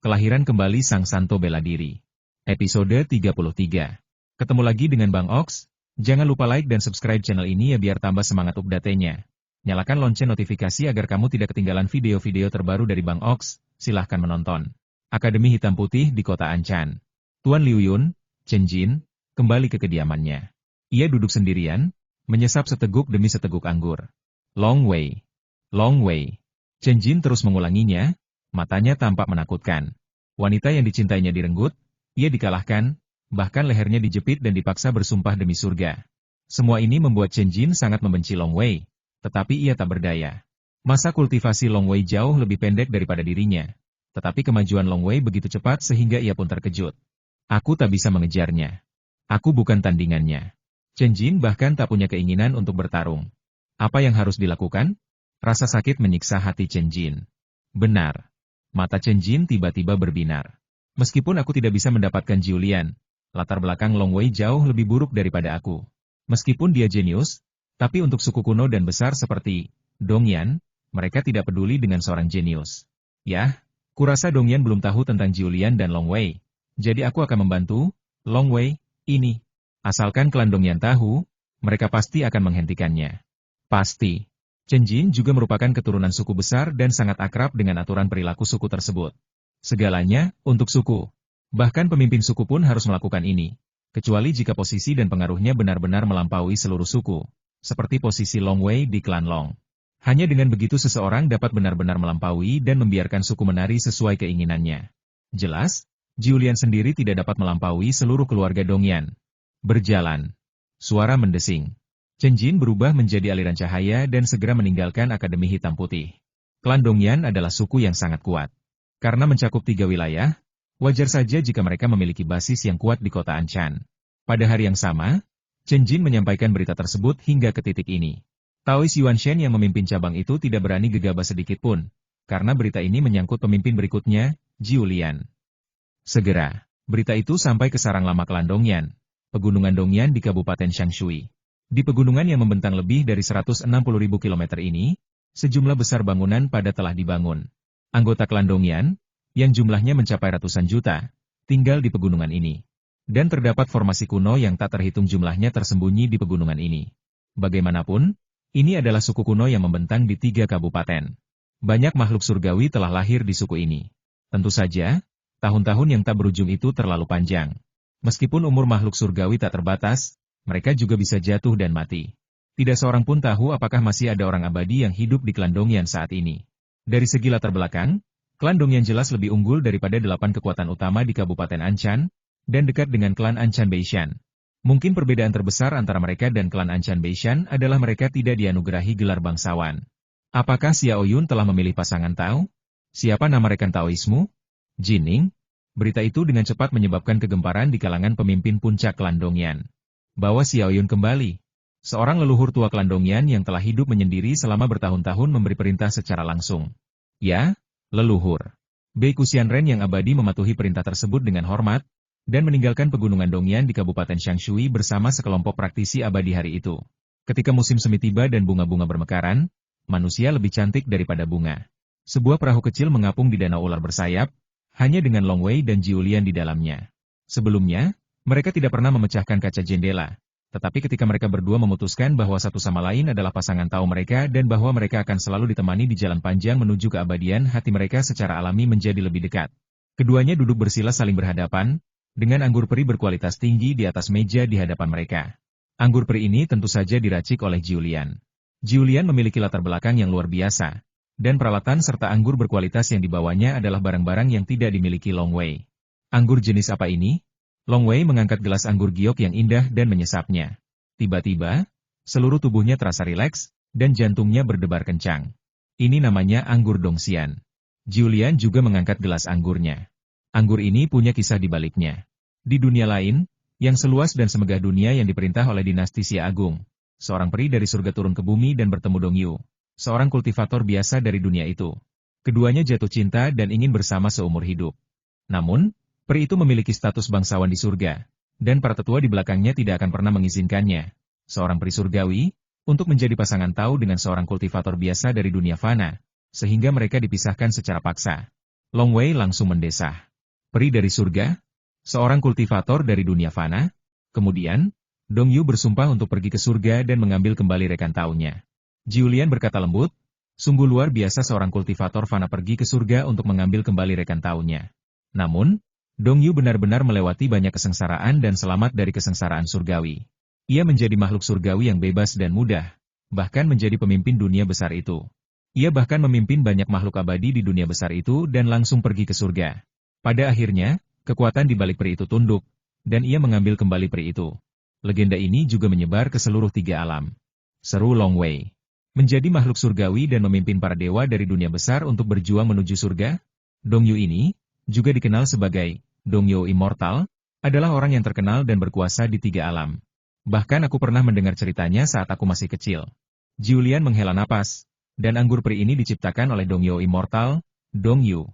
Kelahiran kembali Sang Santo Bela Diri. Episode 33. Ketemu lagi dengan Bang Ox. Jangan lupa like dan subscribe channel ini ya biar tambah semangat update-nya. Nyalakan lonceng notifikasi agar kamu tidak ketinggalan video-video terbaru dari Bang Ox. Silahkan menonton. Akademi Hitam Putih di Kota Anchan. Tuan Liu Yun, Chen Jin, kembali ke kediamannya. Ia duduk sendirian, menyesap seteguk demi seteguk anggur. Long way. Long way. Chen Jin terus mengulanginya. Matanya tampak menakutkan. Wanita yang dicintainya direnggut, ia dikalahkan, bahkan lehernya dijepit dan dipaksa bersumpah demi surga. Semua ini membuat Chen Jin sangat membenci Long Wei, tetapi ia tak berdaya. Masa kultivasi Long Wei jauh lebih pendek daripada dirinya, tetapi kemajuan Long Wei begitu cepat sehingga ia pun terkejut. Aku tak bisa mengejarnya. Aku bukan tandingannya. Chen Jin bahkan tak punya keinginan untuk bertarung. Apa yang harus dilakukan? Rasa sakit menyiksa hati Chen Jin. Benar. Mata Chen Jin tiba-tiba berbinar. Meskipun aku tidak bisa mendapatkan Julian, latar belakang Long Wei jauh lebih buruk daripada aku. Meskipun dia jenius, tapi untuk suku kuno dan besar seperti Dongyan, mereka tidak peduli dengan seorang jenius. Yah, kurasa Dongyan belum tahu tentang Julian dan Long Wei. Jadi aku akan membantu Long Wei ini. Asalkan klan Dongyan tahu, mereka pasti akan menghentikannya. Pasti. Chen Jin juga merupakan keturunan suku besar dan sangat akrab dengan aturan perilaku suku tersebut. Segalanya, untuk suku. Bahkan pemimpin suku pun harus melakukan ini. Kecuali jika posisi dan pengaruhnya benar-benar melampaui seluruh suku. Seperti posisi Long Wei di klan Long. Hanya dengan begitu seseorang dapat benar-benar melampaui dan membiarkan suku menari sesuai keinginannya. Jelas, Julian sendiri tidak dapat melampaui seluruh keluarga Dongyan. Berjalan. Suara mendesing. Chen Jin berubah menjadi aliran cahaya dan segera meninggalkan Akademi Hitam Putih. Klan Dongyan adalah suku yang sangat kuat. Karena mencakup 3 wilayah, wajar saja jika mereka memiliki basis yang kuat di kota Anchan. Pada hari yang sama, Chen Jin menyampaikan berita tersebut hingga ke titik ini. Taois Yuanshen yang memimpin cabang itu tidak berani gegabah sedikitpun, karena berita ini menyangkut pemimpin berikutnya, Julian. Segera, berita itu sampai ke sarang lama klan Dongyan, pegunungan Dongyan di Kabupaten Shangshui. Di pegunungan yang membentang lebih dari 160.000 km ini, sejumlah besar bangunan pada telah dibangun. Anggota klan Dongyan, yang jumlahnya mencapai ratusan juta, tinggal di pegunungan ini. Dan terdapat formasi kuno yang tak terhitung jumlahnya tersembunyi di pegunungan ini. Bagaimanapun, ini adalah suku kuno yang membentang di 3 kabupaten. Banyak makhluk surgawi telah lahir di suku ini. Tentu saja, tahun-tahun yang tak berujung itu terlalu panjang. Meskipun umur makhluk surgawi tak terbatas, mereka juga bisa jatuh dan mati. Tidak seorang pun tahu apakah masih ada orang abadi yang hidup di klan Dongyan saat ini. Dari segi latar belakang, klan Dongyan jelas lebih unggul daripada 8 kekuatan utama di Kabupaten Anchan, dan dekat dengan klan Anchan Beishan. Mungkin perbedaan terbesar antara mereka dan klan Anchan Beishan adalah mereka tidak dianugerahi gelar bangsawan. Apakah Xiao Yun telah memilih pasangan Tao? Siapa nama rekan Taoismu? Jining? Berita itu dengan cepat menyebabkan kegemparan di kalangan pemimpin puncak klan Dongyan. Bahwa Xiao Yun kembali. Seorang leluhur tua klan Dongyan yang telah hidup menyendiri selama bertahun-tahun memberi perintah secara langsung. Ya, leluhur. Bei Xianren yang abadi mematuhi perintah tersebut dengan hormat, dan meninggalkan pegunungan Dongyan di Kabupaten Shangshui bersama sekelompok praktisi abadi hari itu. Ketika musim semi tiba dan bunga-bunga bermekaran, manusia lebih cantik daripada bunga. Sebuah perahu kecil mengapung di danau ular bersayap, hanya dengan Long Wei dan Julian di dalamnya. Sebelumnya, mereka tidak pernah memecahkan kaca jendela, tetapi ketika mereka berdua memutuskan bahwa satu sama lain adalah pasangan Tao mereka dan bahwa mereka akan selalu ditemani di jalan panjang menuju keabadian, hati mereka secara alami menjadi lebih dekat. Keduanya duduk bersila saling berhadapan, dengan anggur peri berkualitas tinggi di atas meja di hadapan mereka. Anggur peri ini tentu saja diracik oleh Julian. Julian memiliki latar belakang yang luar biasa, dan peralatan serta anggur berkualitas yang dibawanya adalah barang-barang yang tidak dimiliki Long Wei. Anggur jenis apa ini? Long Wei mengangkat gelas anggur giok yang indah dan menyesapnya. Tiba-tiba, seluruh tubuhnya terasa rileks, dan jantungnya berdebar kencang. Ini namanya anggur Dongxian. Julian juga mengangkat gelas anggurnya. Anggur ini punya kisah di baliknya. Di dunia lain, yang seluas dan semegah dunia yang diperintah oleh dinasti Xia Agung, seorang peri dari surga turun ke bumi dan bertemu Dongyu, seorang kultivator biasa dari dunia itu. Keduanya jatuh cinta dan ingin bersama seumur hidup. Namun, peri itu memiliki status bangsawan di surga, dan para tetua di belakangnya tidak akan pernah mengizinkannya, seorang peri surgawi, untuk menjadi pasangan Tao dengan seorang kultivator biasa dari dunia fana, sehingga mereka dipisahkan secara paksa. Long Wei langsung mendesah. Peri dari surga? Seorang kultivator dari dunia fana? Kemudian, Dong Yu bersumpah untuk pergi ke surga dan mengambil kembali rekan taunya. Julian berkata lembut, sungguh luar biasa seorang kultivator fana pergi ke surga untuk mengambil kembali rekan taunya. Namun, Dong Yu benar-benar melewati banyak kesengsaraan dan selamat dari kesengsaraan surgawi. Ia menjadi makhluk surgawi yang bebas dan mudah, bahkan menjadi pemimpin dunia besar itu. Ia bahkan memimpin banyak makhluk abadi di dunia besar itu dan langsung pergi ke surga. Pada akhirnya, kekuatan di balik peri itu tunduk, dan ia mengambil kembali peri itu. Legenda ini juga menyebar ke seluruh 3 alam. Seru Long Wei. Menjadi makhluk surgawi dan memimpin para dewa dari dunia besar untuk berjuang menuju surga? Dong Yu ini, juga dikenal sebagai Dong Yu Immortal, adalah orang yang terkenal dan berkuasa di 3 alam. Bahkan aku pernah mendengar ceritanya saat aku masih kecil. Julian menghela napas, dan anggur peri ini diciptakan oleh Dong Yu Immortal, Dong Yu.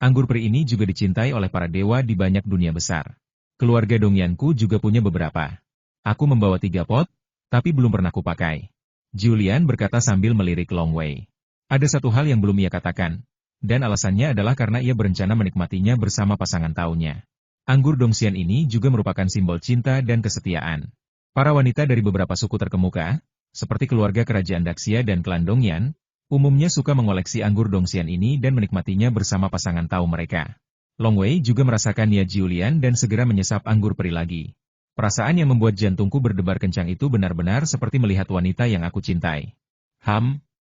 Anggur peri ini juga dicintai oleh para dewa di banyak dunia besar. Keluarga Dongyanku juga punya beberapa. Aku membawa 3 pot, tapi belum pernah kupakai. Julian berkata sambil melirik Long Wei. Ada satu hal yang belum ia katakan, dan alasannya adalah karena ia berencana menikmatinya bersama pasangan taunya. Anggur Dongxian ini juga merupakan simbol cinta dan kesetiaan. Para wanita dari beberapa suku terkemuka, seperti keluarga kerajaan Daxia dan klan Dongyan, umumnya suka mengoleksi anggur Dongxian ini dan menikmatinya bersama pasangan tau mereka. Long Wei juga merasakan niat Julian dan segera menyesap anggur peri lagi. Perasaan yang membuat jantungku berdebar kencang itu benar-benar seperti melihat wanita yang aku cintai.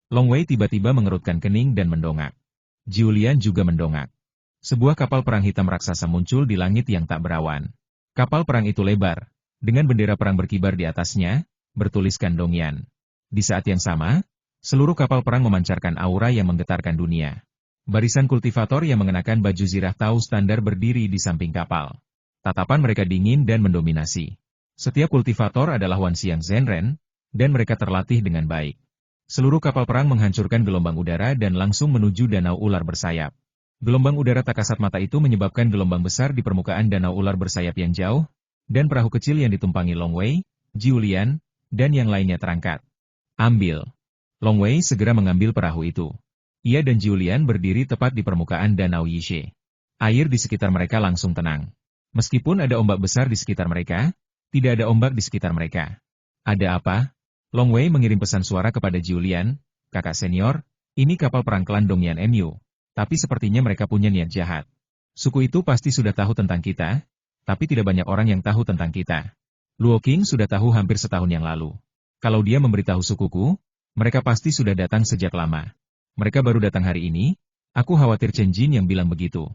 Long Wei tiba-tiba mengerutkan kening dan mendongak. Julian juga mendongak. Sebuah kapal perang hitam raksasa muncul di langit yang tak berawan. Kapal perang itu lebar, dengan bendera perang berkibar di atasnya, bertuliskan Dongyan. Di saat yang sama, seluruh kapal perang memancarkan aura yang menggetarkan dunia. Barisan kultivator yang mengenakan baju zirah tau standar berdiri di samping kapal. Tatapan mereka dingin dan mendominasi. Setiap kultivator adalah Wan Xiang Zhenren, dan mereka terlatih dengan baik. Seluruh kapal perang menghancurkan gelombang udara dan langsung menuju danau ular bersayap. Gelombang udara tak kasat mata itu menyebabkan gelombang besar di permukaan danau ular bersayap yang jauh, dan perahu kecil yang ditumpangi Long Wei, Julian, dan yang lainnya terangkat. Ambil. Long Wei segera mengambil perahu itu. Ia dan Julian berdiri tepat di permukaan danau Yishe. Air di sekitar mereka langsung tenang. Meskipun ada ombak besar di sekitar mereka, tidak ada ombak di sekitar mereka. Ada apa? Long Wei mengirim pesan suara kepada Julian, kakak senior, ini kapal perang klan Dongyan MU, tapi sepertinya mereka punya niat jahat. Suku itu pasti sudah tahu tentang kita, tapi tidak banyak orang yang tahu tentang kita. Luo Qing sudah tahu hampir setahun yang lalu. Kalau dia memberitahu sukuku, mereka pasti sudah datang sejak lama. Mereka baru datang hari ini, aku khawatir Chen Jin yang bilang begitu.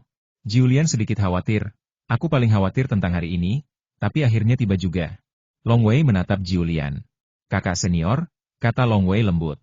Julian sedikit khawatir, aku paling khawatir tentang hari ini, tapi akhirnya tiba juga. Long Wei menatap Julian. Kakak senior, kata Long Wei lembut.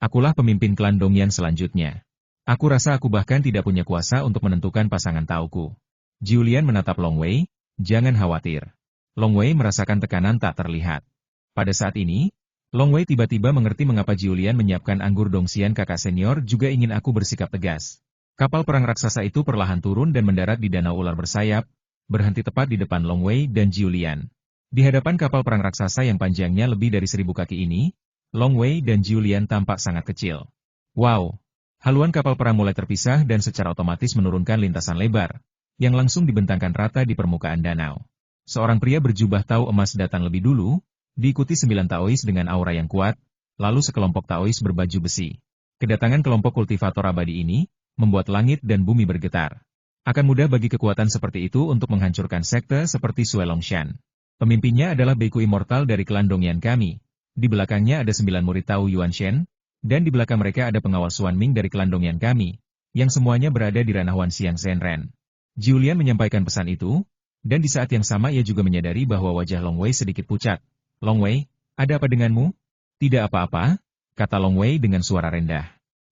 Akulah pemimpin klan Dongyan selanjutnya. Aku rasa aku bahkan tidak punya kuasa untuk menentukan pasangan tauku. Julian menatap Long Wei, jangan khawatir. Long Wei merasakan tekanan tak terlihat. Pada saat ini, Long Wei tiba-tiba mengerti mengapa Julian menyiapkan anggur Dongxian kakak senior juga ingin aku bersikap tegas. Kapal perang raksasa itu perlahan turun dan mendarat di danau ular bersayap, berhenti tepat di depan Long Wei dan Julian. Di hadapan kapal perang raksasa yang panjangnya lebih dari 1000 kaki ini, Long Wei dan Julian tampak sangat kecil. Wow! Haluan kapal perang mulai terpisah dan secara otomatis menurunkan lintasan lebar, yang langsung dibentangkan rata di permukaan danau. Seorang pria berjubah tau emas datang lebih dulu, diikuti 9 Taois dengan aura yang kuat, lalu sekelompok Taois berbaju besi. Kedatangan kelompok kultivator abadi ini, membuat langit dan bumi bergetar. Akan mudah bagi kekuatan seperti itu untuk menghancurkan sekte seperti Sue Longshan. Pemimpinnya adalah Beiku Immortal dari klan Dongyan kami. Di belakangnya ada 9 murid Tao Yuan Shen, dan di belakang mereka ada pengawal Xuan Ming dari klan Dongyan kami, yang semuanya berada di ranah Wan Xiang Zhenren. Julian menyampaikan pesan itu, dan di saat yang sama ia juga menyadari bahwa wajah Long Wei sedikit pucat. Long Wei, ada apa denganmu? Tidak apa-apa, kata Long Wei dengan suara rendah.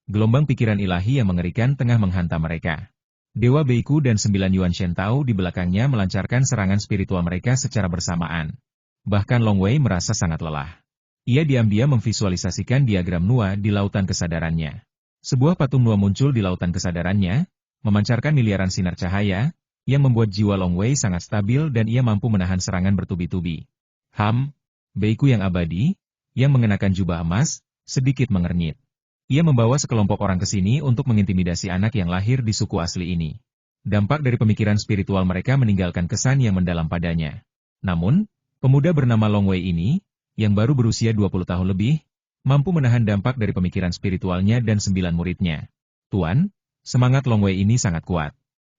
Gelombang pikiran ilahi yang mengerikan tengah menghantam mereka. Dewa Beiku dan 9 Yuan Shen Tao di belakangnya melancarkan serangan spiritual mereka secara bersamaan. Bahkan Long Wei merasa sangat lelah. Ia diam-diam memvisualisasikan diagram Nua di lautan kesadarannya. Sebuah patung Nua muncul di lautan kesadarannya, memancarkan miliaran sinar cahaya, yang membuat jiwa Long Wei sangat stabil dan ia mampu menahan serangan bertubi-tubi. Beiku yang abadi, yang mengenakan jubah emas, sedikit mengernyit. Ia membawa sekelompok orang ke sini untuk mengintimidasi anak yang lahir di suku asli ini. Dampak dari pemikiran spiritual mereka meninggalkan kesan yang mendalam padanya. Namun, pemuda bernama Long Wei ini, yang baru berusia 20 tahun lebih, mampu menahan dampak dari pemikiran spiritualnya dan 9 muridnya. Tuan, semangat Long Wei ini sangat kuat.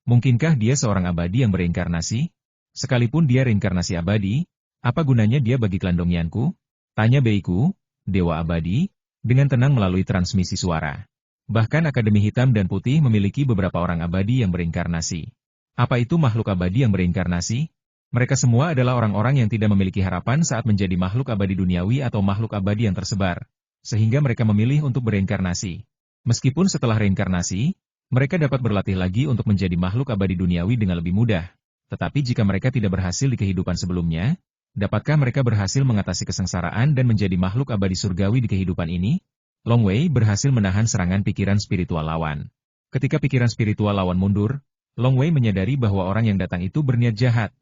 Mungkinkah dia seorang abadi yang bereinkarnasi? Sekalipun dia reinkarnasi abadi, apa gunanya dia bagi klan Dongyanku? Tanya Beiku, Dewa Abadi, dengan tenang melalui transmisi suara. Bahkan Akademi Hitam dan Putih memiliki beberapa orang abadi yang bereinkarnasi. Apa itu makhluk abadi yang bereinkarnasi? Mereka semua adalah orang-orang yang tidak memiliki harapan saat menjadi makhluk abadi duniawi atau makhluk abadi yang tersebar, sehingga mereka memilih untuk bereinkarnasi. Meskipun setelah reinkarnasi, mereka dapat berlatih lagi untuk menjadi makhluk abadi duniawi dengan lebih mudah. Tetapi jika mereka tidak berhasil di kehidupan sebelumnya, dapatkah mereka berhasil mengatasi kesengsaraan dan menjadi makhluk abadi surgawi di kehidupan ini? Long Wei berhasil menahan serangan pikiran spiritual lawan. Ketika pikiran spiritual lawan mundur, Long Wei menyadari bahwa orang yang datang itu berniat jahat.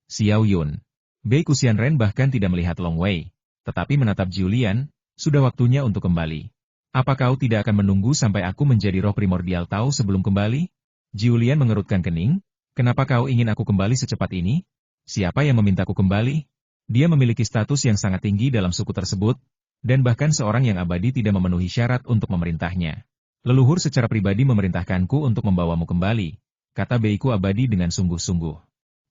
Xiao Yun. Bei Qianren bahkan tidak melihat Long Wei, tetapi menatap Julian, sudah waktunya untuk kembali. Apa kau tidak akan menunggu sampai aku menjadi roh primordial Tao sebelum kembali? Julian mengerutkan kening, kenapa kau ingin aku kembali secepat ini? Siapa yang memintaku kembali? Dia memiliki status yang sangat tinggi dalam suku tersebut, dan bahkan seorang yang abadi tidak memenuhi syarat untuk memerintahnya. Leluhur secara pribadi memerintahkanku untuk membawamu kembali, kata Beiku abadi dengan sungguh-sungguh.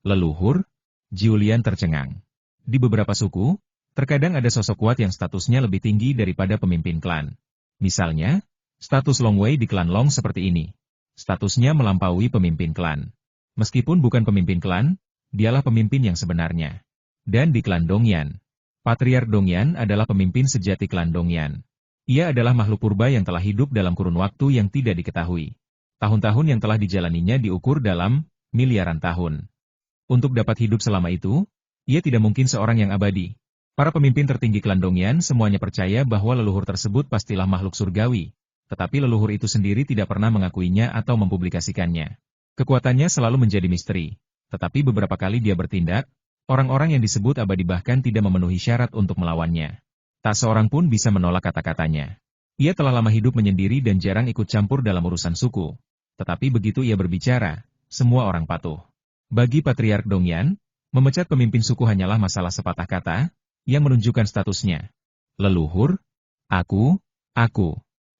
Leluhur? Julian tercengang. Di beberapa suku, terkadang ada sosok kuat yang statusnya lebih tinggi daripada pemimpin klan. Misalnya, status Long Wei di klan Long seperti ini. Statusnya melampaui pemimpin klan. Meskipun bukan pemimpin klan, dialah pemimpin yang sebenarnya. Dan di klan Dongyan, Patriark Dongyan adalah pemimpin sejati klan Dongyan. Ia adalah makhluk purba yang telah hidup dalam kurun waktu yang tidak diketahui. Tahun-tahun yang telah dijalaninya diukur dalam miliaran tahun. Untuk dapat hidup selama itu, ia tidak mungkin seorang yang abadi. Para pemimpin tertinggi klan Dongyan semuanya percaya bahwa leluhur tersebut pastilah makhluk surgawi, tetapi leluhur itu sendiri tidak pernah mengakuinya atau mempublikasikannya. Kekuatannya selalu menjadi misteri, tetapi beberapa kali dia bertindak. Orang-orang yang disebut abadi bahkan tidak memenuhi syarat untuk melawannya. Tak seorang pun bisa menolak kata-katanya. Ia telah lama hidup menyendiri dan jarang ikut campur dalam urusan suku. Tetapi begitu ia berbicara, semua orang patuh. Bagi Patriark Dongyan, memecat pemimpin suku hanyalah masalah sepatah kata, yang menunjukkan statusnya. Leluhur? Aku?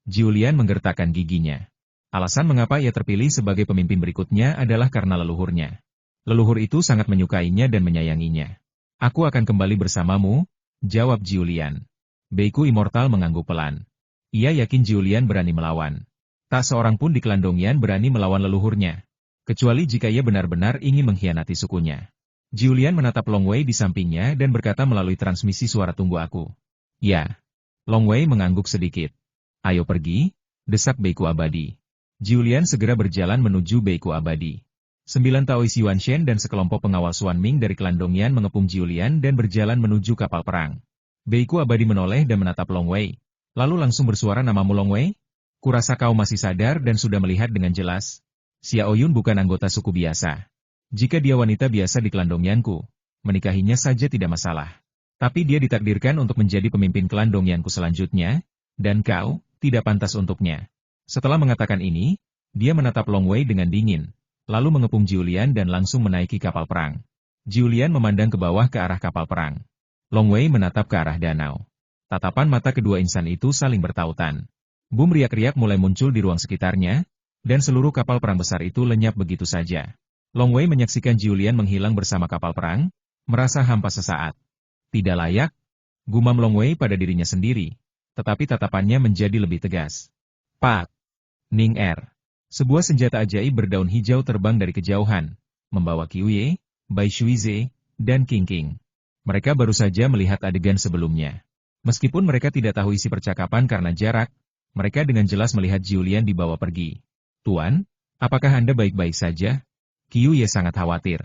Julian menggertakkan giginya. Alasan mengapa ia terpilih sebagai pemimpin berikutnya adalah karena leluhurnya. Leluhur itu sangat menyukainya dan menyayanginya. Aku akan kembali bersamamu, jawab Julian. Beiku Immortal mengangguk pelan. Ia yakin Julian berani melawan. Tak seorang pun di klan Dongyan berani melawan leluhurnya. Kecuali jika ia benar-benar ingin mengkhianati sukunya. Julian menatap Long Wei di sampingnya dan berkata melalui transmisi suara tunggu aku. Ya. Long Wei mengangguk sedikit. Ayo pergi, desak Beiku Abadi. Julian segera berjalan menuju Beiku Abadi. 9 Taoisi Yuanshen dan sekelompok pengawal Xuan Ming dari klan Dongyan mengepung Julian dan berjalan menuju kapal perang. Beiku abadi menoleh dan menatap Long Wei. Lalu langsung bersuara, namamu Long Wei? Kurasa kau masih sadar dan sudah melihat dengan jelas. Xiao Yun bukan anggota suku biasa. Jika dia wanita biasa di klan Dongyanku, menikahinya saja tidak masalah. Tapi dia ditakdirkan untuk menjadi pemimpin klan Dongyanku selanjutnya, dan kau tidak pantas untuknya. Setelah mengatakan ini, dia menatap Long Wei dengan dingin. Lalu mengepung Julian dan langsung menaiki kapal perang. Julian memandang ke bawah ke arah kapal perang. Long Wei menatap ke arah danau. Tatapan mata kedua insan itu saling bertautan. Boom, riak-riak mulai muncul di ruang sekitarnya, dan seluruh kapal perang besar itu lenyap begitu saja. Long Wei menyaksikan Julian menghilang bersama kapal perang, merasa hampa sesaat. Tidak layak, gumam Long Wei pada dirinya sendiri, tetapi tatapannya menjadi lebih tegas. Pak! Ning Er. Sebuah senjata ajaib berdaun hijau terbang dari kejauhan, membawa Qiuye, Bai Shuize, dan King King. Mereka baru saja melihat adegan sebelumnya. Meskipun mereka tidak tahu isi percakapan karena jarak, mereka dengan jelas melihat Julian dibawa pergi. Tuan, apakah Anda baik-baik saja? Qiuye sangat khawatir.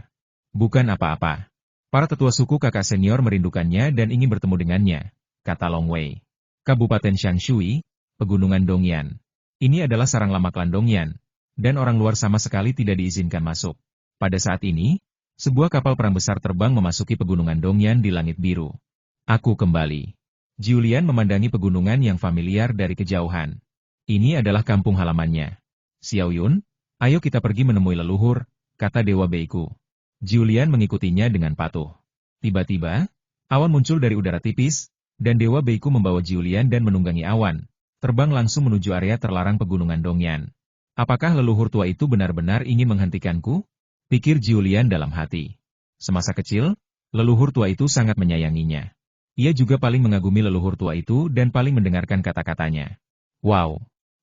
Bukan apa-apa. Para tetua suku kakak senior merindukannya dan ingin bertemu dengannya, kata Long Wei. Kabupaten Shangshui, Pegunungan Dongyan. Ini adalah sarang lama klan Dongyan, dan orang luar sama sekali tidak diizinkan masuk. Pada saat ini, sebuah kapal perang besar terbang memasuki pegunungan Dongyan di langit biru. Aku kembali. Julian memandangi pegunungan yang familiar dari kejauhan. Ini adalah kampung halamannya. Xiao Yun, ayo kita pergi menemui leluhur, kata Dewa Beiku. Julian mengikutinya dengan patuh. Tiba-tiba, awan muncul dari udara tipis, dan Dewa Beiku membawa Julian dan menunggangi awan, terbang langsung menuju area terlarang pegunungan Dongyan. Apakah leluhur tua itu benar-benar ingin menghentikanku? Pikir Julian dalam hati. Semasa kecil, leluhur tua itu sangat menyayanginya. Ia juga paling mengagumi leluhur tua itu dan paling mendengarkan kata-katanya. Wow!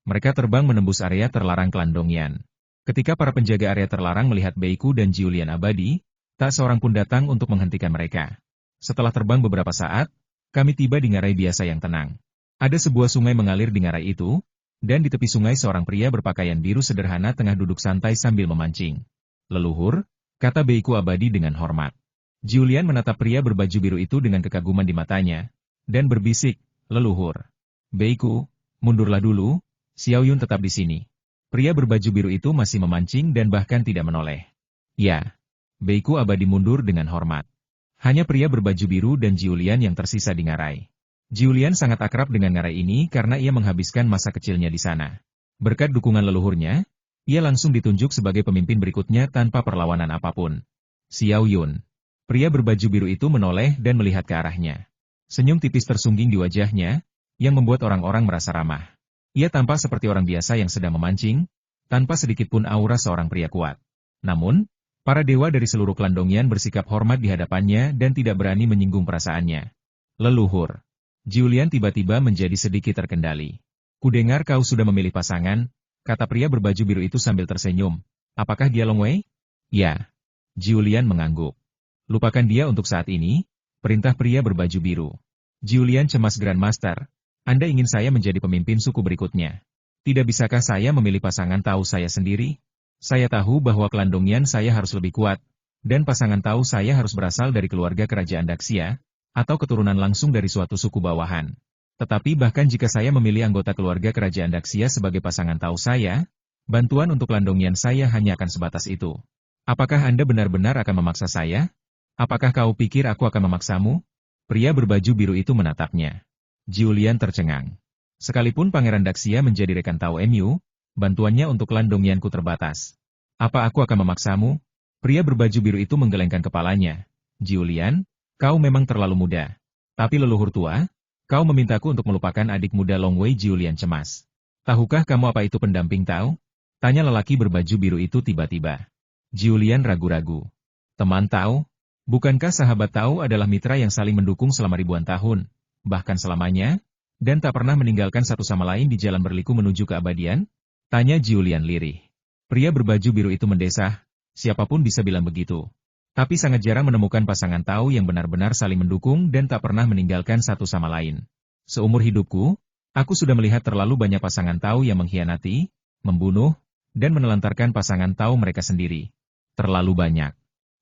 Mereka terbang menembus area terlarang klan Dongyan. Ketika para penjaga area terlarang melihat Beiku dan Julian abadi, tak seorang pun datang untuk menghentikan mereka. Setelah terbang beberapa saat, kami tiba di ngarai biasa yang tenang. Ada sebuah sungai mengalir di ngarai itu, dan di tepi sungai seorang pria berpakaian biru sederhana tengah duduk santai sambil memancing. Leluhur, kata Beiku abadi dengan hormat. Julian menatap pria berbaju biru itu dengan kekaguman di matanya, dan berbisik, leluhur. Beiku, mundurlah dulu, Xiao Yun tetap di sini. Pria berbaju biru itu masih memancing dan bahkan tidak menoleh. Ya, Beiku abadi mundur dengan hormat. Hanya pria berbaju biru dan Julian yang tersisa di ngarai. Julian sangat akrab dengan ngarai ini karena ia menghabiskan masa kecilnya di sana. Berkat dukungan leluhurnya, ia langsung ditunjuk sebagai pemimpin berikutnya tanpa perlawanan apapun. Xiao Yun. Pria berbaju biru itu menoleh dan melihat ke arahnya. Senyum tipis tersungging di wajahnya, yang membuat orang-orang merasa ramah. Ia tampak seperti orang biasa yang sedang memancing, tanpa sedikit pun aura seorang pria kuat. Namun, para dewa dari seluruh klan Dongyan bersikap hormat di hadapannya dan tidak berani menyinggung perasaannya. Leluhur. Julian tiba-tiba menjadi sedikit terkendali. Kudengar kau sudah memilih pasangan, kata pria berbaju biru itu sambil tersenyum. Apakah dia Long Wei? Ya. Julian mengangguk. Lupakan dia untuk saat ini, perintah pria berbaju biru. Julian cemas Grandmaster. Anda ingin saya menjadi pemimpin suku berikutnya. Tidak bisakah saya memilih pasangan tahu saya sendiri? Saya tahu bahwa klan Dongyan saya harus lebih kuat, dan pasangan tahu saya harus berasal dari keluarga kerajaan Daxia, atau keturunan langsung dari suatu suku bawahan. Tetapi bahkan jika saya memilih anggota keluarga kerajaan Daxia sebagai pasangan tahu saya, bantuan untuk klan Dongyan saya hanya akan sebatas itu. Apakah Anda benar-benar akan memaksa saya? Apakah kau pikir aku akan memaksamu? Pria berbaju biru itu menatapnya. Julian tercengang. Sekalipun Pangeran Daxia menjadi rekan Tao Mu, bantuannya untuk klan Dongyanku terbatas. Apa aku akan memaksamu? Pria berbaju biru itu menggelengkan kepalanya. Julian, kau memang terlalu muda. Tapi leluhur tua, kau memintaku untuk melupakan adik muda Long Wei. Julian cemas. Tahukah kamu apa itu pendamping Tao? Tanya lelaki berbaju biru itu tiba-tiba. Julian ragu-ragu. Teman Tao? Bukankah sahabat Tao adalah mitra yang saling mendukung selama ribuan tahun, bahkan selamanya, dan tak pernah meninggalkan satu sama lain di jalan berliku menuju keabadian? Tanya Julian lirih. Pria berbaju biru itu mendesah, siapapun bisa bilang begitu. Tapi sangat jarang menemukan pasangan Tao yang benar-benar saling mendukung dan tak pernah meninggalkan satu sama lain. Seumur hidupku, aku sudah melihat terlalu banyak pasangan Tao yang mengkhianati, membunuh, dan menelantarkan pasangan Tao mereka sendiri. Terlalu banyak.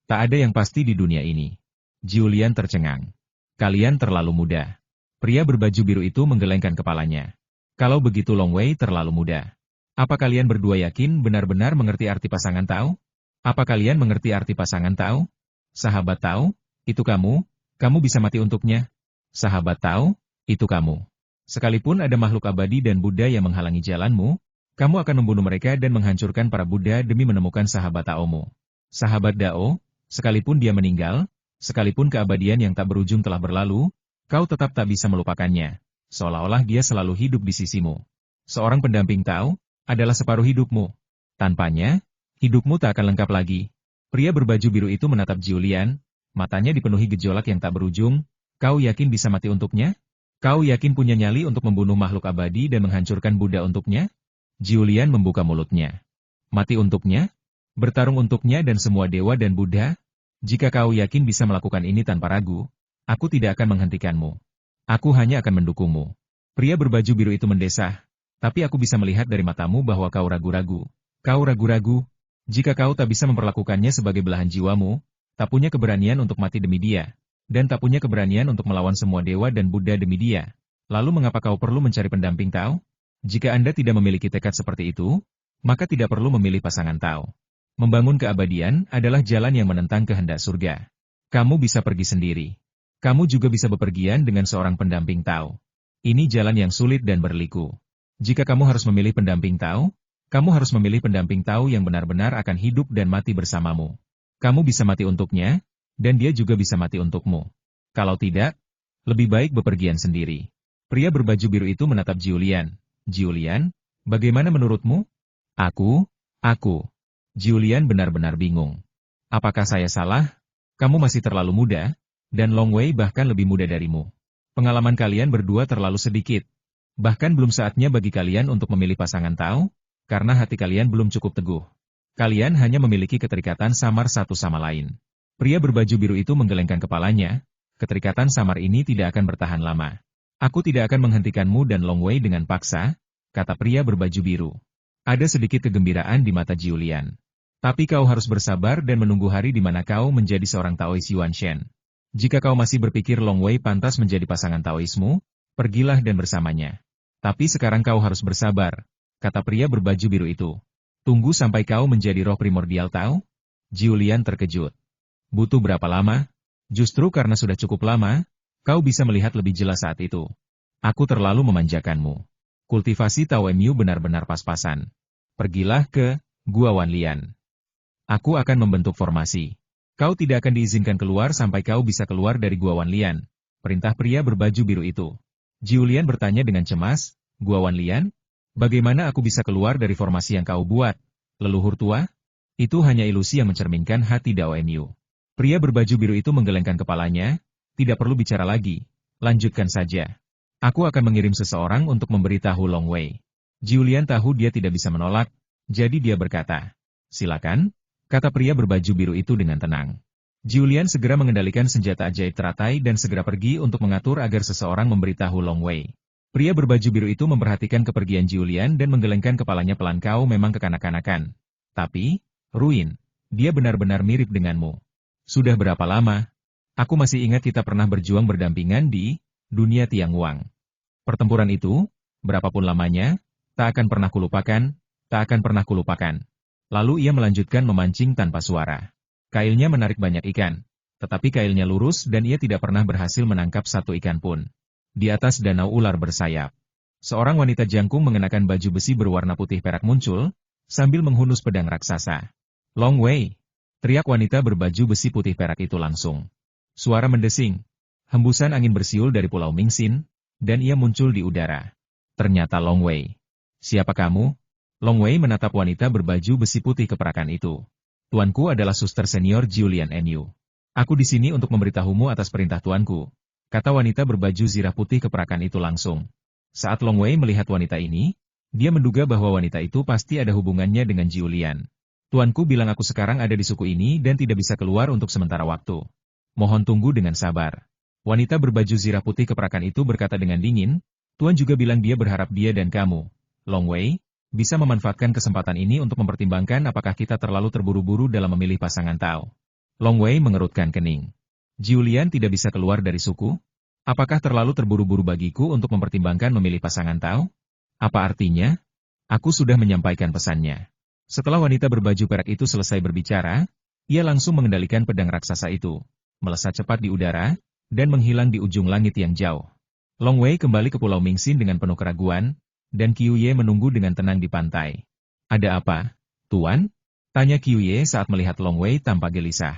Tak ada yang pasti di dunia ini. Julian tercengang. Kalian terlalu muda. Pria berbaju biru itu menggelengkan kepalanya. Kalau begitu Long Wei terlalu muda. Apa kalian berdua yakin benar-benar mengerti arti pasangan Tao? Apa kalian mengerti arti pasangan Tao? Sahabat Tao, itu kamu bisa mati untuknya. Sahabat Tao, itu kamu. Sekalipun ada makhluk abadi dan Buddha yang menghalangi jalanmu, kamu akan membunuh mereka dan menghancurkan para Buddha demi menemukan sahabat Taomu. Sahabat Dao, sekalipun dia meninggal, sekalipun keabadian yang tak berujung telah berlalu, kau tetap tak bisa melupakannya, seolah-olah dia selalu hidup di sisimu. Seorang pendamping Tao adalah separuh hidupmu. Tanpanya, hidupmu tak akan lengkap lagi. Pria berbaju biru itu menatap Julian, matanya dipenuhi gejolak yang tak berujung. Kau yakin bisa mati untuknya? Kau yakin punya nyali untuk membunuh makhluk abadi dan menghancurkan Buddha untuknya? Julian membuka mulutnya. Mati untuknya? Bertarung untuknya dan semua dewa dan Buddha? Jika kau yakin bisa melakukan ini tanpa ragu, aku tidak akan menghentikanmu. Aku hanya akan mendukungmu. Pria berbaju biru itu mendesah, tapi aku bisa melihat dari matamu bahwa kau ragu-ragu. Kau ragu-ragu. Jika kau tak bisa memperlakukannya sebagai belahan jiwamu, tak punya keberanian untuk mati demi dia, dan tak punya keberanian untuk melawan semua dewa dan Buddha demi dia, lalu mengapa kau perlu mencari pendamping Tao? Jika Anda tidak memiliki tekad seperti itu, maka tidak perlu memilih pasangan Tao. Membangun keabadian adalah jalan yang menentang kehendak surga. Kamu bisa pergi sendiri. Kamu juga bisa bepergian dengan seorang pendamping Tao. Ini jalan yang sulit dan berliku. Jika kamu harus memilih pendamping Tao, kamu harus memilih pendamping Tao yang benar-benar akan hidup dan mati bersamamu. Kamu bisa mati untuknya, dan dia juga bisa mati untukmu. Kalau tidak, lebih baik bepergian sendiri. Pria berbaju biru itu menatap Julian. Julian, bagaimana menurutmu? Aku. Julian benar-benar bingung. Apakah saya salah? Kamu masih terlalu muda, dan Long Wei bahkan lebih muda darimu. Pengalaman kalian berdua terlalu sedikit. Bahkan belum saatnya bagi kalian untuk memilih pasangan Tao, karena hati kalian belum cukup teguh. Kalian hanya memiliki keterikatan samar satu sama lain. Pria berbaju biru itu menggelengkan kepalanya, keterikatan samar ini tidak akan bertahan lama. Aku tidak akan menghentikanmu dan Long Wei dengan paksa, kata pria berbaju biru. Ada sedikit kegembiraan di mata Julian. Tapi kau harus bersabar dan menunggu hari di mana kau menjadi seorang Taois Yuan Shen. Jika kau masih berpikir Long Wei pantas menjadi pasangan Taoismu, pergilah dan bersamanya. Tapi sekarang kau harus bersabar, kata pria berbaju biru itu. Tunggu sampai kau menjadi roh primordial Tao? Julian terkejut. Butuh berapa lama? Justru karena sudah cukup lama, kau bisa melihat lebih jelas saat itu. Aku terlalu memanjakanmu. Kultivasi Tao Mu benar-benar pas-pasan. Pergilah ke Gua Wanlian. Aku akan membentuk formasi. Kau tidak akan diizinkan keluar sampai kau bisa keluar dari Gua Wanlian. Perintah pria berbaju biru itu. Julian bertanya dengan cemas, Gua Wanlian? Bagaimana aku bisa keluar dari formasi yang kau buat? Leluhur tua? Itu hanya ilusi yang mencerminkan hati Dao Mu. Pria berbaju biru itu menggelengkan kepalanya, tidak perlu bicara lagi, lanjutkan saja. Aku akan mengirim seseorang untuk memberitahu Long Wei. Julian tahu dia tidak bisa menolak, jadi dia berkata, silakan, kata pria berbaju biru itu dengan tenang. Julian segera mengendalikan senjata ajaib teratai dan segera pergi untuk mengatur agar seseorang memberitahu Long Wei. Pria berbaju biru itu memperhatikan kepergian Julian dan menggelengkan kepalanya pelan. Kau memang kekanak-kanakan. Tapi, Ruin, dia benar-benar mirip denganmu. Sudah berapa lama? Aku masih ingat kita pernah berjuang berdampingan di dunia Tiangwang. Pertempuran itu, berapapun lamanya, tak akan pernah kulupakan. Lalu ia melanjutkan memancing tanpa suara. Kailnya menarik banyak ikan, tetapi kailnya lurus dan ia tidak pernah berhasil menangkap satu ikan pun. Di atas danau ular bersayap, seorang wanita jangkung mengenakan baju besi berwarna putih perak muncul, sambil menghunus pedang raksasa. Long Wei! Teriak wanita berbaju besi putih perak itu langsung. Suara mendesing. Hembusan angin bersiul dari Pulau Mingxin, dan ia muncul di udara. Ternyata Long Wei. Siapa kamu? Long Wei menatap wanita berbaju besi putih keperakan itu. Tuanku adalah suster senior Julian Mu. Aku di sini untuk memberitahumu atas perintah tuanku, kata wanita berbaju zirah putih keperakan itu langsung. Saat Long Wei melihat wanita ini, dia menduga bahwa wanita itu pasti ada hubungannya dengan Julian. Tuanku bilang aku sekarang ada di suku ini dan tidak bisa keluar untuk sementara waktu. Mohon tunggu dengan sabar. Wanita berbaju zirah putih keperakan itu berkata dengan dingin, Tuan juga bilang dia berharap dia dan kamu, Long Wei, bisa memanfaatkan kesempatan ini untuk mempertimbangkan apakah kita terlalu terburu-buru dalam memilih pasangan Tao. Long Wei mengerutkan kening. Julian tidak bisa keluar dari suku? Apakah terlalu terburu-buru bagiku untuk mempertimbangkan memilih pasangan Tao? Apa artinya? Aku sudah menyampaikan pesannya. Setelah wanita berbaju perak itu selesai berbicara, ia langsung mengendalikan pedang raksasa itu, melesat cepat di udara, dan menghilang di ujung langit yang jauh. Long Wei kembali ke Pulau Mingxin dengan penuh keraguan, dan Qiu Ye menunggu dengan tenang di pantai. Ada apa, Tuan? Tanya Qiu Ye saat melihat Long Wei tanpa gelisah.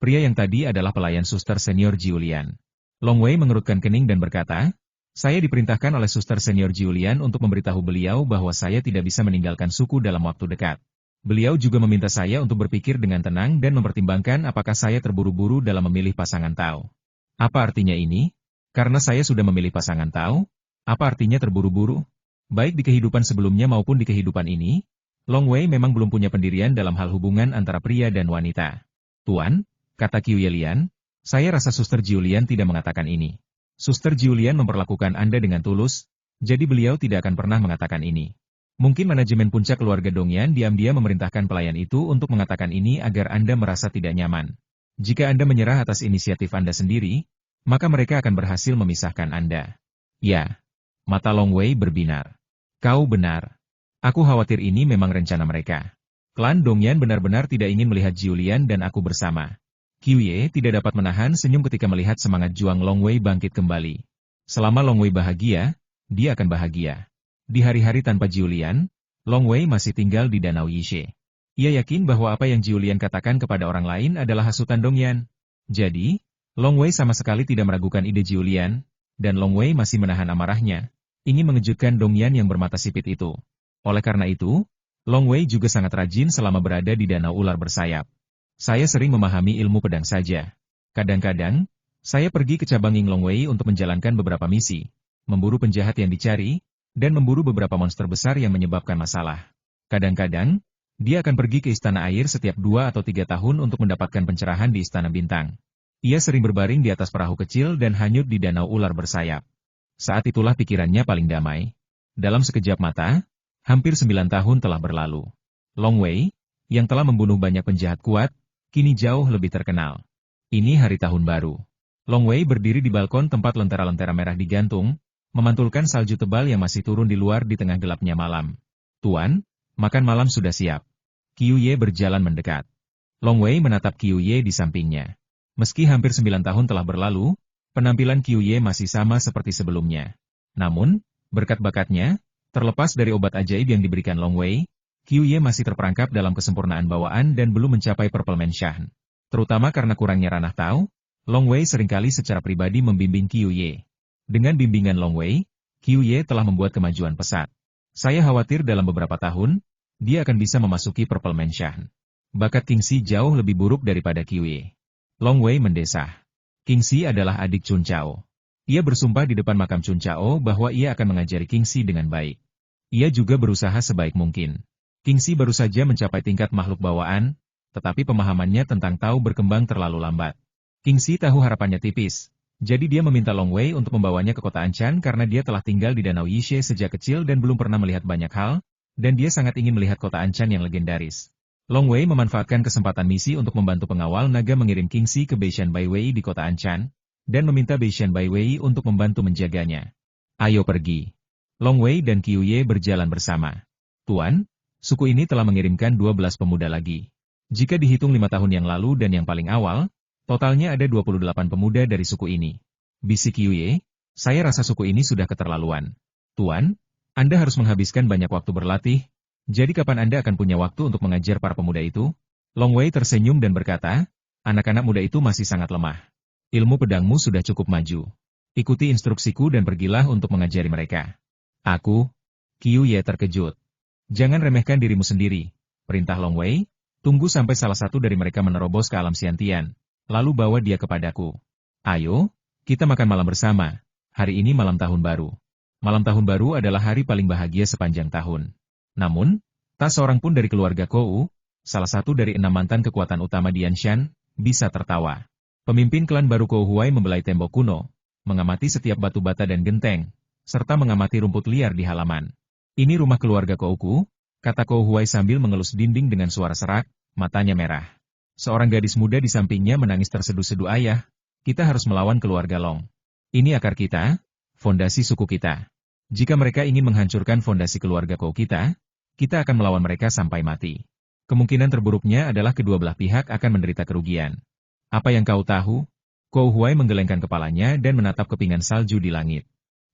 Pria yang tadi adalah pelayan suster senior Julian. Long Wei mengerutkan kening dan berkata, saya diperintahkan oleh suster senior Julian untuk memberitahu beliau bahwa saya tidak bisa meninggalkan suku dalam waktu dekat. Beliau juga meminta saya untuk berpikir dengan tenang dan mempertimbangkan apakah saya terburu-buru dalam memilih pasangan Tao. Apa artinya ini? Karena saya sudah memilih pasangan Tao? Apa artinya terburu-buru? Baik di kehidupan sebelumnya maupun di kehidupan ini, Long Wei memang belum punya pendirian dalam hal hubungan antara pria dan wanita. Tuan, kata Qiu Yelian, saya rasa Suster Julian tidak mengatakan ini. Suster Julian memperlakukan Anda dengan tulus, jadi beliau tidak akan pernah mengatakan ini. Mungkin manajemen puncak keluarga Dongyan diam-diam memerintahkan pelayan itu untuk mengatakan ini agar Anda merasa tidak nyaman. Jika Anda menyerah atas inisiatif Anda sendiri, maka mereka akan berhasil memisahkan Anda. Ya, mata Long Wei berbinar. Kau benar. Aku khawatir ini memang rencana mereka. Klan Dongyan benar-benar tidak ingin melihat Julian dan aku bersama. Qiu Ye tidak dapat menahan senyum ketika melihat semangat juang Long Wei bangkit kembali. Selama Long Wei bahagia, dia akan bahagia. Di hari-hari tanpa Jiulian, Long Wei masih tinggal di Danau Yishe. Ia yakin bahwa apa yang Jiulian katakan kepada orang lain adalah hasutan Dongyan. Jadi, Long Wei sama sekali tidak meragukan ide Jiulian, dan Long Wei masih menahan amarahnya, ingin mengejutkan Dongyan yang bermata sipit itu. Oleh karena itu, Long Wei juga sangat rajin selama berada di Danau Ular Bersayap. Saya sering memahami ilmu pedang saja. Kadang-kadang, saya pergi ke cabang Ying Long Wei untuk menjalankan beberapa misi, memburu penjahat yang dicari, dan memburu beberapa monster besar yang menyebabkan masalah. Kadang-kadang, dia akan pergi ke Istana Air setiap 2 atau 3 tahun untuk mendapatkan pencerahan di Istana Bintang. Ia sering berbaring di atas perahu kecil dan hanyut di Danau Ular Bersayap. Saat itulah pikirannya paling damai. Dalam sekejap mata, hampir 9 tahun telah berlalu. Long Wei, yang telah membunuh banyak penjahat kuat, kini jauh lebih terkenal. Ini hari tahun baru. Long Wei berdiri di balkon tempat lentera-lentera merah digantung, memantulkan salju tebal yang masih turun di luar di tengah gelapnya malam. Tuan, makan malam sudah siap. Qiu Ye berjalan mendekat. Long Wei menatap Qiu Ye di sampingnya. Meski hampir 9 tahun telah berlalu, penampilan Qiu Ye masih sama seperti sebelumnya. Namun, berkat bakatnya, terlepas dari obat ajaib yang diberikan Long Wei, Qiu Ye masih terperangkap dalam kesempurnaan bawaan dan belum mencapai Purple Menshan. Terutama karena kurangnya ranah Tao, Long Wei seringkali secara pribadi membimbing Qiu Ye. Dengan bimbingan Long Wei, Qiu Ye telah membuat kemajuan pesat. Saya khawatir dalam beberapa tahun, dia akan bisa memasuki Purple Menshan. Bakat Kingxi jauh lebih buruk daripada Qiu Ye. Long Wei mendesah. Kingxi adalah adik Chun Chao. Ia bersumpah di depan makam Chun Chao bahwa ia akan mengajari Kingxi dengan baik. Ia juga berusaha sebaik mungkin. Kingxi baru saja mencapai tingkat makhluk bawaan, tetapi pemahamannya tentang Tao berkembang terlalu lambat. Kingxi tahu harapannya tipis. Jadi dia meminta Long Wei untuk membawanya ke kota Anshan karena dia telah tinggal di Danau Yishe sejak kecil dan belum pernah melihat banyak hal, dan dia sangat ingin melihat kota Anshan yang legendaris. Long Wei memanfaatkan kesempatan misi untuk membantu pengawal naga mengirim Kingxi ke Beishan Baiwei di kota Anshan, dan meminta Beishan Baiwei untuk membantu menjaganya. Ayo pergi. Long Wei dan Qiu Ye berjalan bersama. Tuan, suku ini telah mengirimkan 12 pemuda lagi. Jika dihitung 5 tahun yang lalu dan yang paling awal, totalnya ada 28 pemuda dari suku ini. Bisik Qiu Ye, saya rasa suku ini sudah keterlaluan. Tuan, Anda harus menghabiskan banyak waktu berlatih, jadi kapan Anda akan punya waktu untuk mengajar para pemuda itu? Long Wei tersenyum dan berkata, anak-anak muda itu masih sangat lemah. Ilmu pedangmu sudah cukup maju. Ikuti instruksiku dan pergilah untuk mengajari mereka. Aku, Qiu Ye terkejut. Jangan remehkan dirimu sendiri, perintah Long Wei, tunggu sampai salah satu dari mereka menerobos ke alam Xiantian. Lalu bawa dia kepadaku. Ayo, kita makan malam bersama. Hari ini malam tahun baru. Malam tahun baru adalah hari paling bahagia sepanjang tahun. Namun, tak seorang pun dari keluarga Kou, salah satu dari 6 mantan kekuatan utama di Anshan, bisa tertawa. Pemimpin klan baru Kou Huai membelai tembok kuno, mengamati setiap batu bata dan genteng, serta mengamati rumput liar di halaman. Ini rumah keluarga Kouku, kata Kou Huai sambil mengelus dinding dengan suara serak, matanya merah. Seorang gadis muda di sampingnya menangis terseduh-seduh ayah, kita harus melawan keluarga Long. Ini akar kita, fondasi suku kita. Jika mereka ingin menghancurkan fondasi keluarga Kou kita akan melawan mereka sampai mati. Kemungkinan terburuknya adalah kedua belah pihak akan menderita kerugian. Apa yang kau tahu? Kou Huai menggelengkan kepalanya dan menatap kepingan salju di langit.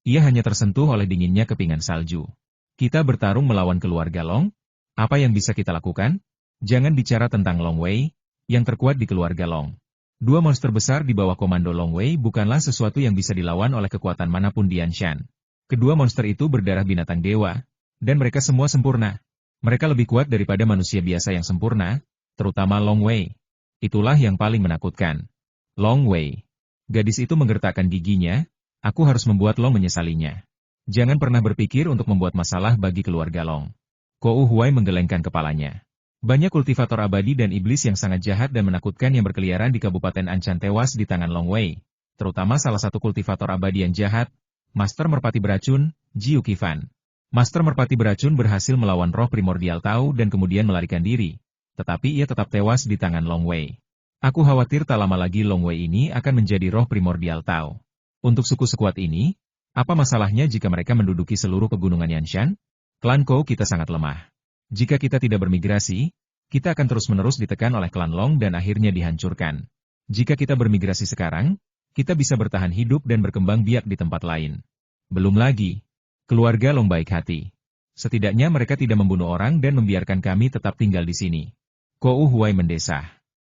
Ia hanya tersentuh oleh dinginnya kepingan salju. Kita bertarung melawan keluarga Long? Apa yang bisa kita lakukan? Jangan bicara tentang Long Wei, yang terkuat di keluarga Long. 2 monster besar di bawah komando Long Wei bukanlah sesuatu yang bisa dilawan oleh kekuatan manapun di Anshan. Kedua monster itu berdarah binatang dewa, dan mereka semua sempurna. Mereka lebih kuat daripada manusia biasa yang sempurna, terutama Long Wei. Itulah yang paling menakutkan. Long Wei. Gadis itu menggertakkan giginya, aku harus membuat Long menyesalinya. Jangan pernah berpikir untuk membuat masalah bagi keluarga Long. Kou Huai menggelengkan kepalanya. Banyak kultivator abadi dan iblis yang sangat jahat dan menakutkan yang berkeliaran di Kabupaten Anshan tewas di tangan Long Wei. Terutama salah satu kultivator abadi yang jahat, Master Merpati Beracun, Jiu Qifan. Master Merpati Beracun berhasil melawan roh primordial Tao dan kemudian melarikan diri. Tetapi ia tetap tewas di tangan Long Wei. Aku khawatir tak lama lagi Long Wei ini akan menjadi roh primordial Tao. Untuk suku sekuat ini, apa masalahnya jika mereka menduduki seluruh pegunungan Yanshan? Klan Kou kita sangat lemah. Jika kita tidak bermigrasi, kita akan terus-menerus ditekan oleh klan Long dan akhirnya dihancurkan. Jika kita bermigrasi sekarang, kita bisa bertahan hidup dan berkembang biak di tempat lain. Belum lagi, Keluarga Long baik hati. Setidaknya mereka tidak membunuh orang dan membiarkan kami tetap tinggal di sini. Kou Huai mendesah.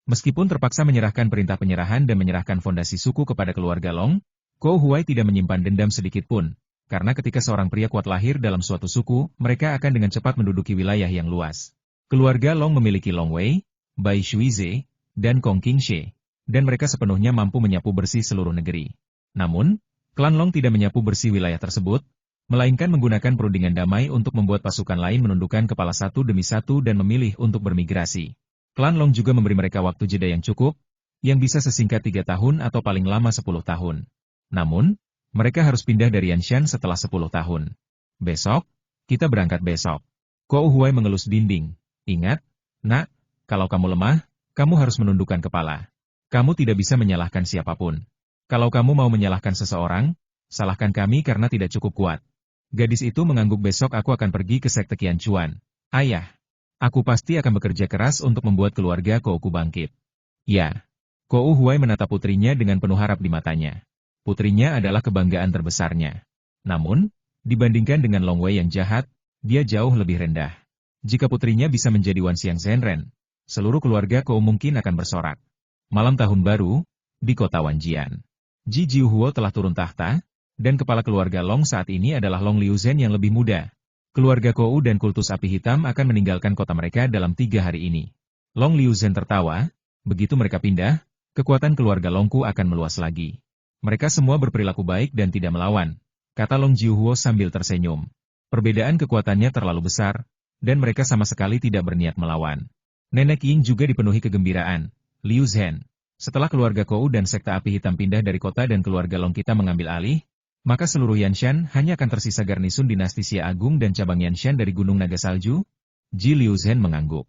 Meskipun terpaksa menyerahkan perintah penyerahan dan menyerahkan fondasi suku kepada keluarga Long, Kou Huai tidak menyimpan dendam sedikit pun, karena ketika seorang pria kuat lahir dalam suatu suku, mereka akan dengan cepat menduduki wilayah yang luas. Keluarga Long memiliki Long Wei, Bai Shuize, dan Kong Qingshe, dan mereka sepenuhnya mampu menyapu bersih seluruh negeri. Namun, klan Long tidak menyapu bersih wilayah tersebut, melainkan menggunakan perundingan damai untuk membuat pasukan lain menundukkan kepala satu demi satu dan memilih untuk bermigrasi. Klan Long juga memberi mereka waktu jeda yang cukup, yang bisa sesingkat 3 tahun atau paling lama 10 tahun. Namun, mereka harus pindah dari Yanshan setelah 10 tahun. Besok, kita berangkat besok. Kou Huai mengelus dinding. Ingat, nak, kalau kamu lemah, kamu harus menundukkan kepala. Kamu tidak bisa menyalahkan siapapun. Kalau kamu mau menyalahkan seseorang, salahkan kami karena tidak cukup kuat. Gadis itu mengangguk. Besok aku akan pergi ke sekte Qianchuan. Ayah. Aku pasti akan bekerja keras untuk membuat keluarga Kouku bangkit. Ya. Kou Huai menatap putrinya dengan penuh harap di matanya. Putrinya adalah kebanggaan terbesarnya. Namun, dibandingkan dengan Long Wei yang jahat, dia jauh lebih rendah. Jika putrinya bisa menjadi Wan Xiang Zhenren, seluruh keluarga Kou mungkin akan bersorak. Malam tahun baru, di kota Wanjian. Ji Jiuhuo telah turun tahta, dan kepala keluarga Long saat ini adalah Long Liuzhen yang lebih muda. Keluarga Kou dan kultus api hitam akan meninggalkan kota mereka dalam 3 hari ini. Long Liuzhen tertawa, begitu mereka pindah, kekuatan keluarga Longku akan meluas lagi. Mereka semua berperilaku baik dan tidak melawan, kata Long Jiuhuo sambil tersenyum. Perbedaan kekuatannya terlalu besar, dan mereka sama sekali tidak berniat melawan. Nenek Ying juga dipenuhi kegembiraan. Liuzhen, setelah keluarga Kou dan sekte api hitam pindah dari kota dan keluarga Long kita mengambil alih, maka seluruh Yanshan hanya akan tersisa garnisun dinasti Xia Agung dan cabang Yanshan dari Gunung Naga Salju. Ji Liuzhen mengangguk.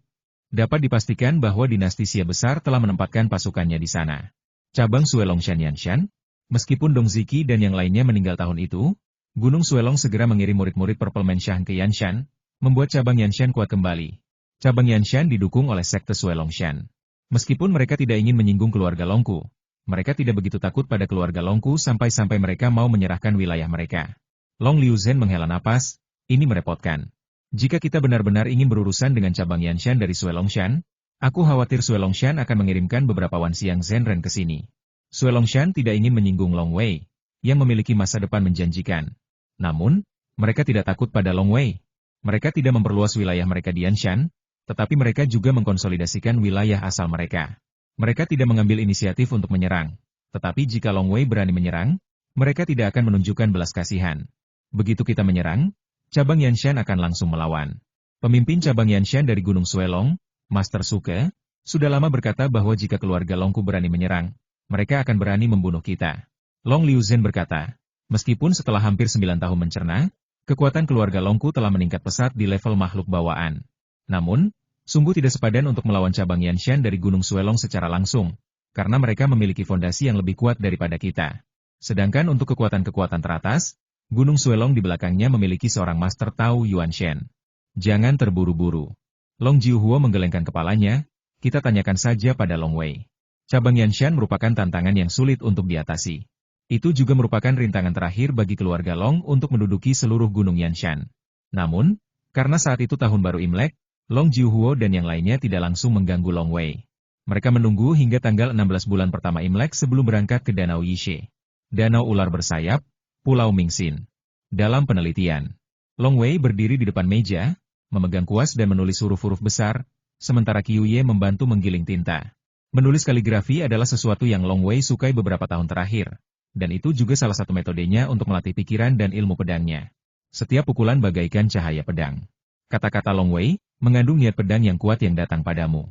Dapat dipastikan bahwa dinasti Xia besar telah menempatkan pasukannya di sana. Cabang Suelongshan Yanshan, meskipun Dong Ziki dan yang lainnya meninggal tahun itu, Gunung Suelong segera mengirim murid-murid Purple Menshan ke Yanshan, membuat cabang Yanshan kuat kembali. Cabang Yanshan didukung oleh sekte Suelongshan. Meskipun mereka tidak ingin menyinggung keluarga Longku, mereka tidak begitu takut pada keluarga Longku sampai-sampai mereka mau menyerahkan wilayah mereka. Long Liuzhen menghela napas, ini merepotkan. Jika kita benar-benar ingin berurusan dengan cabang Yanshan dari Suelongshan, aku khawatir Suelongshan akan mengirimkan beberapa Wan Xiang Zhenren ke sini. Suelongshan tidak ingin menyinggung Long Wei, yang memiliki masa depan menjanjikan. Namun, mereka tidak takut pada Long Wei. Mereka tidak memperluas wilayah mereka di Yanshan, tetapi mereka juga mengkonsolidasikan wilayah asal mereka. Mereka tidak mengambil inisiatif untuk menyerang, tetapi jika Long Wei berani menyerang, mereka tidak akan menunjukkan belas kasihan. Begitu kita menyerang, cabang Yanshan akan langsung melawan. Pemimpin cabang Yanshan dari Gunung Suelong, Master Suke, sudah lama berkata bahwa jika keluarga Longku berani menyerang, mereka akan berani membunuh kita. Long Liuzhen berkata, meskipun setelah hampir 9 tahun mencerna, kekuatan keluarga Longku telah meningkat pesat di level makhluk bawaan. Namun, sungguh tidak sepadan untuk melawan cabang Yanshan dari Gunung Suelong secara langsung, karena mereka memiliki fondasi yang lebih kuat daripada kita. Sedangkan untuk kekuatan-kekuatan teratas, Gunung Suelong di belakangnya memiliki seorang Master Tao Yuanshen. Jangan terburu-buru. Long Jiuhuo menggelengkan kepalanya, kita tanyakan saja pada Long Wei. Cabang Yanshan merupakan tantangan yang sulit untuk diatasi. Itu juga merupakan rintangan terakhir bagi keluarga Long untuk menduduki seluruh Gunung Yanshan. Namun, karena saat itu tahun baru Imlek, Long Jiuhuo dan yang lainnya tidak langsung mengganggu Long Wei. Mereka menunggu hingga tanggal 16 bulan pertama Imlek sebelum berangkat ke Danau Yishe. Danau Ular Bersayap, Pulau Mingxin. Dalam penelitian, Long Wei berdiri di depan meja, memegang kuas dan menulis huruf-huruf besar, sementara Qiuye membantu menggiling tinta. Menulis kaligrafi adalah sesuatu yang Long Wei sukai beberapa tahun terakhir, dan itu juga salah satu metodenya untuk melatih pikiran dan ilmu pedangnya. Setiap pukulan bagaikan cahaya pedang. Kata-kata Long Wei mengandung niat pedang yang kuat yang datang padamu.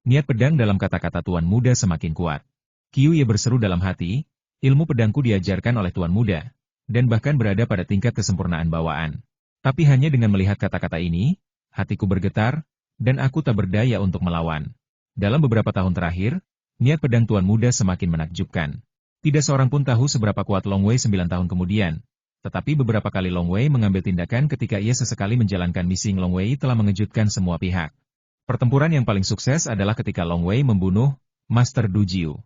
Niat pedang dalam kata-kata Tuan Muda semakin kuat. Qiuye berseru dalam hati, ilmu pedangku diajarkan oleh Tuan Muda, dan bahkan berada pada tingkat kesempurnaan bawaan. Tapi hanya dengan melihat kata-kata ini, hatiku bergetar, dan aku tak berdaya untuk melawan. Dalam beberapa tahun terakhir, niat pedang Tuan Muda semakin menakjubkan. Tidak seorang pun tahu seberapa kuat Long Wei 9 tahun kemudian. Tetapi beberapa kali Long Wei mengambil tindakan ketika ia sesekali menjalankan misi. Long Wei telah mengejutkan semua pihak. Pertempuran yang paling sukses adalah ketika Long Wei membunuh Master Du Jiu.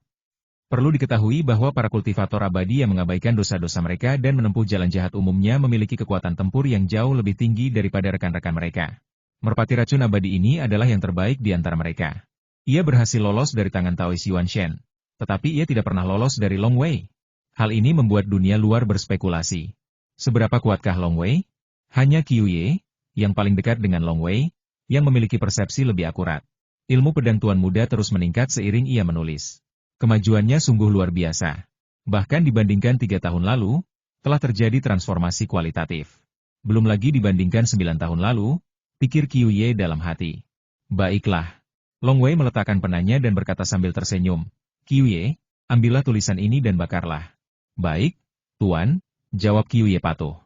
Perlu diketahui bahwa para kultivator abadi yang mengabaikan dosa-dosa mereka dan menempuh jalan jahat umumnya memiliki kekuatan tempur yang jauh lebih tinggi daripada rekan-rekan mereka. Merpati racun abadi ini adalah yang terbaik di antara mereka. Ia berhasil lolos dari tangan Taois Yuan Shen, tetapi ia tidak pernah lolos dari Long Wei. Hal ini membuat dunia luar berspekulasi. Seberapa kuatkah Long Wei? Hanya Qiu Ye, yang paling dekat dengan Long Wei, yang memiliki persepsi lebih akurat. Ilmu pedang Tuan Muda terus meningkat seiring ia menulis. Kemajuannya sungguh luar biasa. Bahkan dibandingkan 3 tahun lalu, telah terjadi transformasi kualitatif. Belum lagi dibandingkan 9 tahun lalu, pikir Qiu Ye dalam hati. Baiklah. Long Wei meletakkan penanya dan berkata sambil tersenyum. Qiu Ye, ambillah tulisan ini dan bakarlah. Baik, Tuan, jawab Qiu Ye patuh.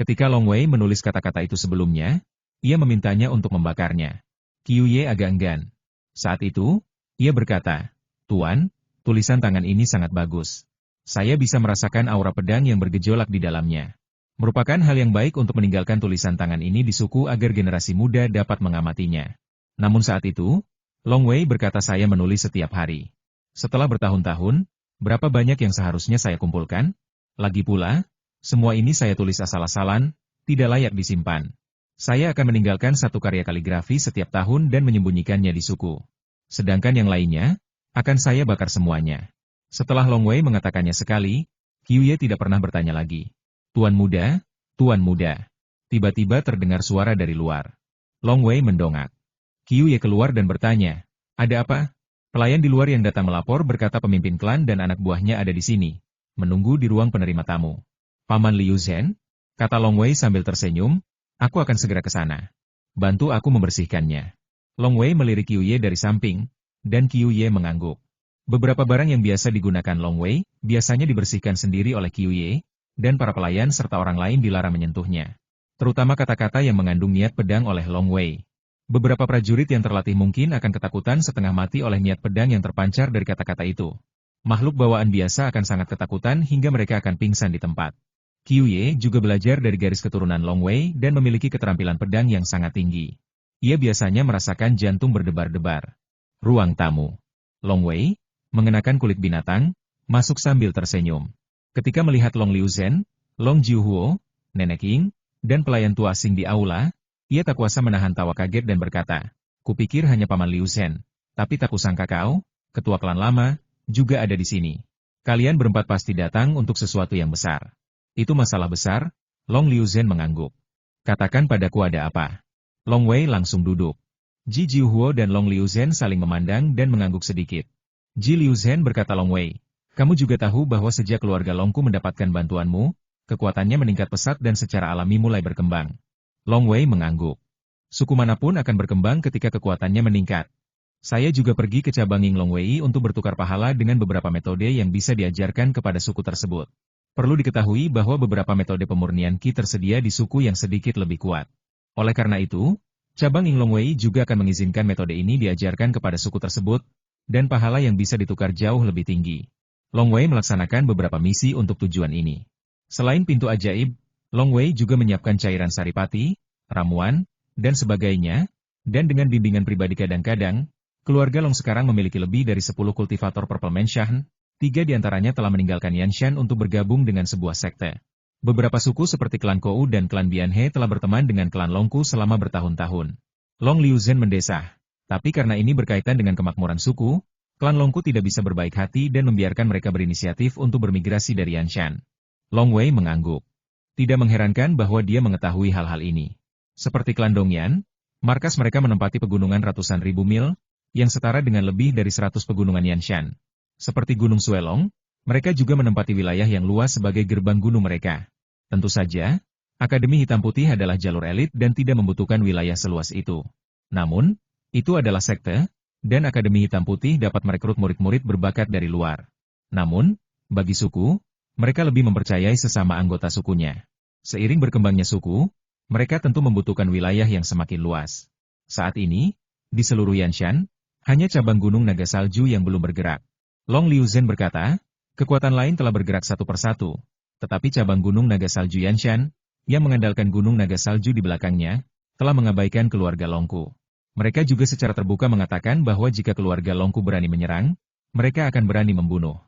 Ketika Long Wei menulis kata-kata itu sebelumnya, ia memintanya untuk membakarnya. Qiu Ye agak enggan. Saat itu, ia berkata, Tuan, tulisan tangan ini sangat bagus. Saya bisa merasakan aura pedang yang bergejolak di dalamnya. Merupakan hal yang baik untuk meninggalkan tulisan tangan ini di suku agar generasi muda dapat mengamatinya. Namun saat itu, Long Wei berkata saya menulis setiap hari. Setelah bertahun-tahun, berapa banyak yang seharusnya saya kumpulkan? Lagi pula, semua ini saya tulis asal-asalan, tidak layak disimpan. Saya akan meninggalkan satu karya kaligrafi setiap tahun dan menyembunyikannya di suku. Sedangkan yang lainnya, akan saya bakar semuanya. Setelah Long Wei mengatakannya sekali, Qiu Ye tidak pernah bertanya lagi. Tuan Muda, Tuan Muda. Tiba-tiba terdengar suara dari luar. Long Wei mendongak. Qiu Ye keluar dan bertanya, ada apa? Pelayan di luar yang datang melapor berkata pemimpin klan dan anak buahnya ada di sini, menunggu di ruang penerima tamu. Paman Liu Zhen? Kata Long Wei sambil tersenyum, aku akan segera ke sana. Bantu aku membersihkannya. Long Wei melirik Qiu Ye dari samping, dan Qiu Ye mengangguk. Beberapa barang yang biasa digunakan Long Wei, biasanya dibersihkan sendiri oleh Qiu Ye, dan para pelayan serta orang lain dilarang menyentuhnya. Terutama kata-kata yang mengandung niat pedang oleh Long Wei. Beberapa prajurit yang terlatih mungkin akan ketakutan setengah mati oleh niat pedang yang terpancar dari kata-kata itu. Makhluk bawaan biasa akan sangat ketakutan hingga mereka akan pingsan di tempat. Qiu Ye juga belajar dari garis keturunan Long Wei dan memiliki keterampilan pedang yang sangat tinggi. Ia biasanya merasakan jantung berdebar-debar. Ruang tamu. Long Wei, mengenakan kulit binatang, masuk sambil tersenyum. Ketika melihat Long Liu Zhen, Long Jiuhuo, Nenek Ying, dan pelayan tua asing di aula, ia tak kuasa menahan tawa kaget dan berkata, kupikir hanya Paman Liu Zhen, tapi tak kusangka kau, ketua klan lama, juga ada di sini. Kalian berempat pasti datang untuk sesuatu yang besar. Itu masalah besar? Long Liu Zhen mengangguk. Katakan padaku ada apa? Long Wei langsung duduk. Ji Jiuhuo dan Long Liu Zhen saling memandang dan mengangguk sedikit. Ji Liu Zhen berkata Long Wei, kamu juga tahu bahwa sejak keluarga Longku mendapatkan bantuanmu, kekuatannya meningkat pesat dan secara alami mulai berkembang. Long Wei mengangguk. Suku manapun akan berkembang ketika kekuatannya meningkat. Saya juga pergi ke cabang Ying Long Wei untuk bertukar pahala dengan beberapa metode yang bisa diajarkan kepada suku tersebut. Perlu diketahui bahwa beberapa metode pemurnian Qi tersedia di suku yang sedikit lebih kuat. Oleh karena itu, cabang Ying Long Wei juga akan mengizinkan metode ini diajarkan kepada suku tersebut, dan pahala yang bisa ditukar jauh lebih tinggi. Long Wei melaksanakan beberapa misi untuk tujuan ini. Selain pintu ajaib, Long Wei juga menyiapkan cairan saripati, ramuan, dan sebagainya, dan dengan bimbingan pribadi kadang-kadang, keluarga Long sekarang memiliki lebih dari 10 kultivator Purple Menshan, 3 diantaranya telah meninggalkan Yanshan untuk bergabung dengan sebuah sekte. Beberapa suku seperti klan Kou dan klan Bianhe telah berteman dengan klan Longku selama bertahun-tahun. Long Liu Zhen mendesah. Tapi karena ini berkaitan dengan kemakmuran suku, klan Longku tidak bisa berbaik hati dan membiarkan mereka berinisiatif untuk bermigrasi dari Yanshan. Long Wei mengangguk. Tidak mengherankan bahwa dia mengetahui hal-hal ini. Seperti klan Dongyan, markas mereka menempati pegunungan ratusan ribu mil, yang setara dengan lebih dari 100 pegunungan Yanshan. Seperti Gunung Suelong, mereka juga menempati wilayah yang luas sebagai gerbang gunung mereka. Tentu saja, Akademi Hitam Putih adalah jalur elit dan tidak membutuhkan wilayah seluas itu. Namun, itu adalah sekte, dan Akademi Hitam Putih dapat merekrut murid-murid berbakat dari luar. Namun, bagi suku, mereka lebih mempercayai sesama anggota sukunya. Seiring berkembangnya suku, mereka tentu membutuhkan wilayah yang semakin luas. Saat ini, di seluruh Yanshan, hanya cabang Gunung Naga Salju yang belum bergerak. Long Liu Zhen berkata, kekuatan lain telah bergerak satu persatu, tetapi cabang Gunung Naga Salju Yanshan, yang mengandalkan Gunung Naga Salju di belakangnya, telah mengabaikan keluarga Longku. Mereka juga secara terbuka mengatakan bahwa jika keluarga Longku berani menyerang, mereka akan berani membunuh.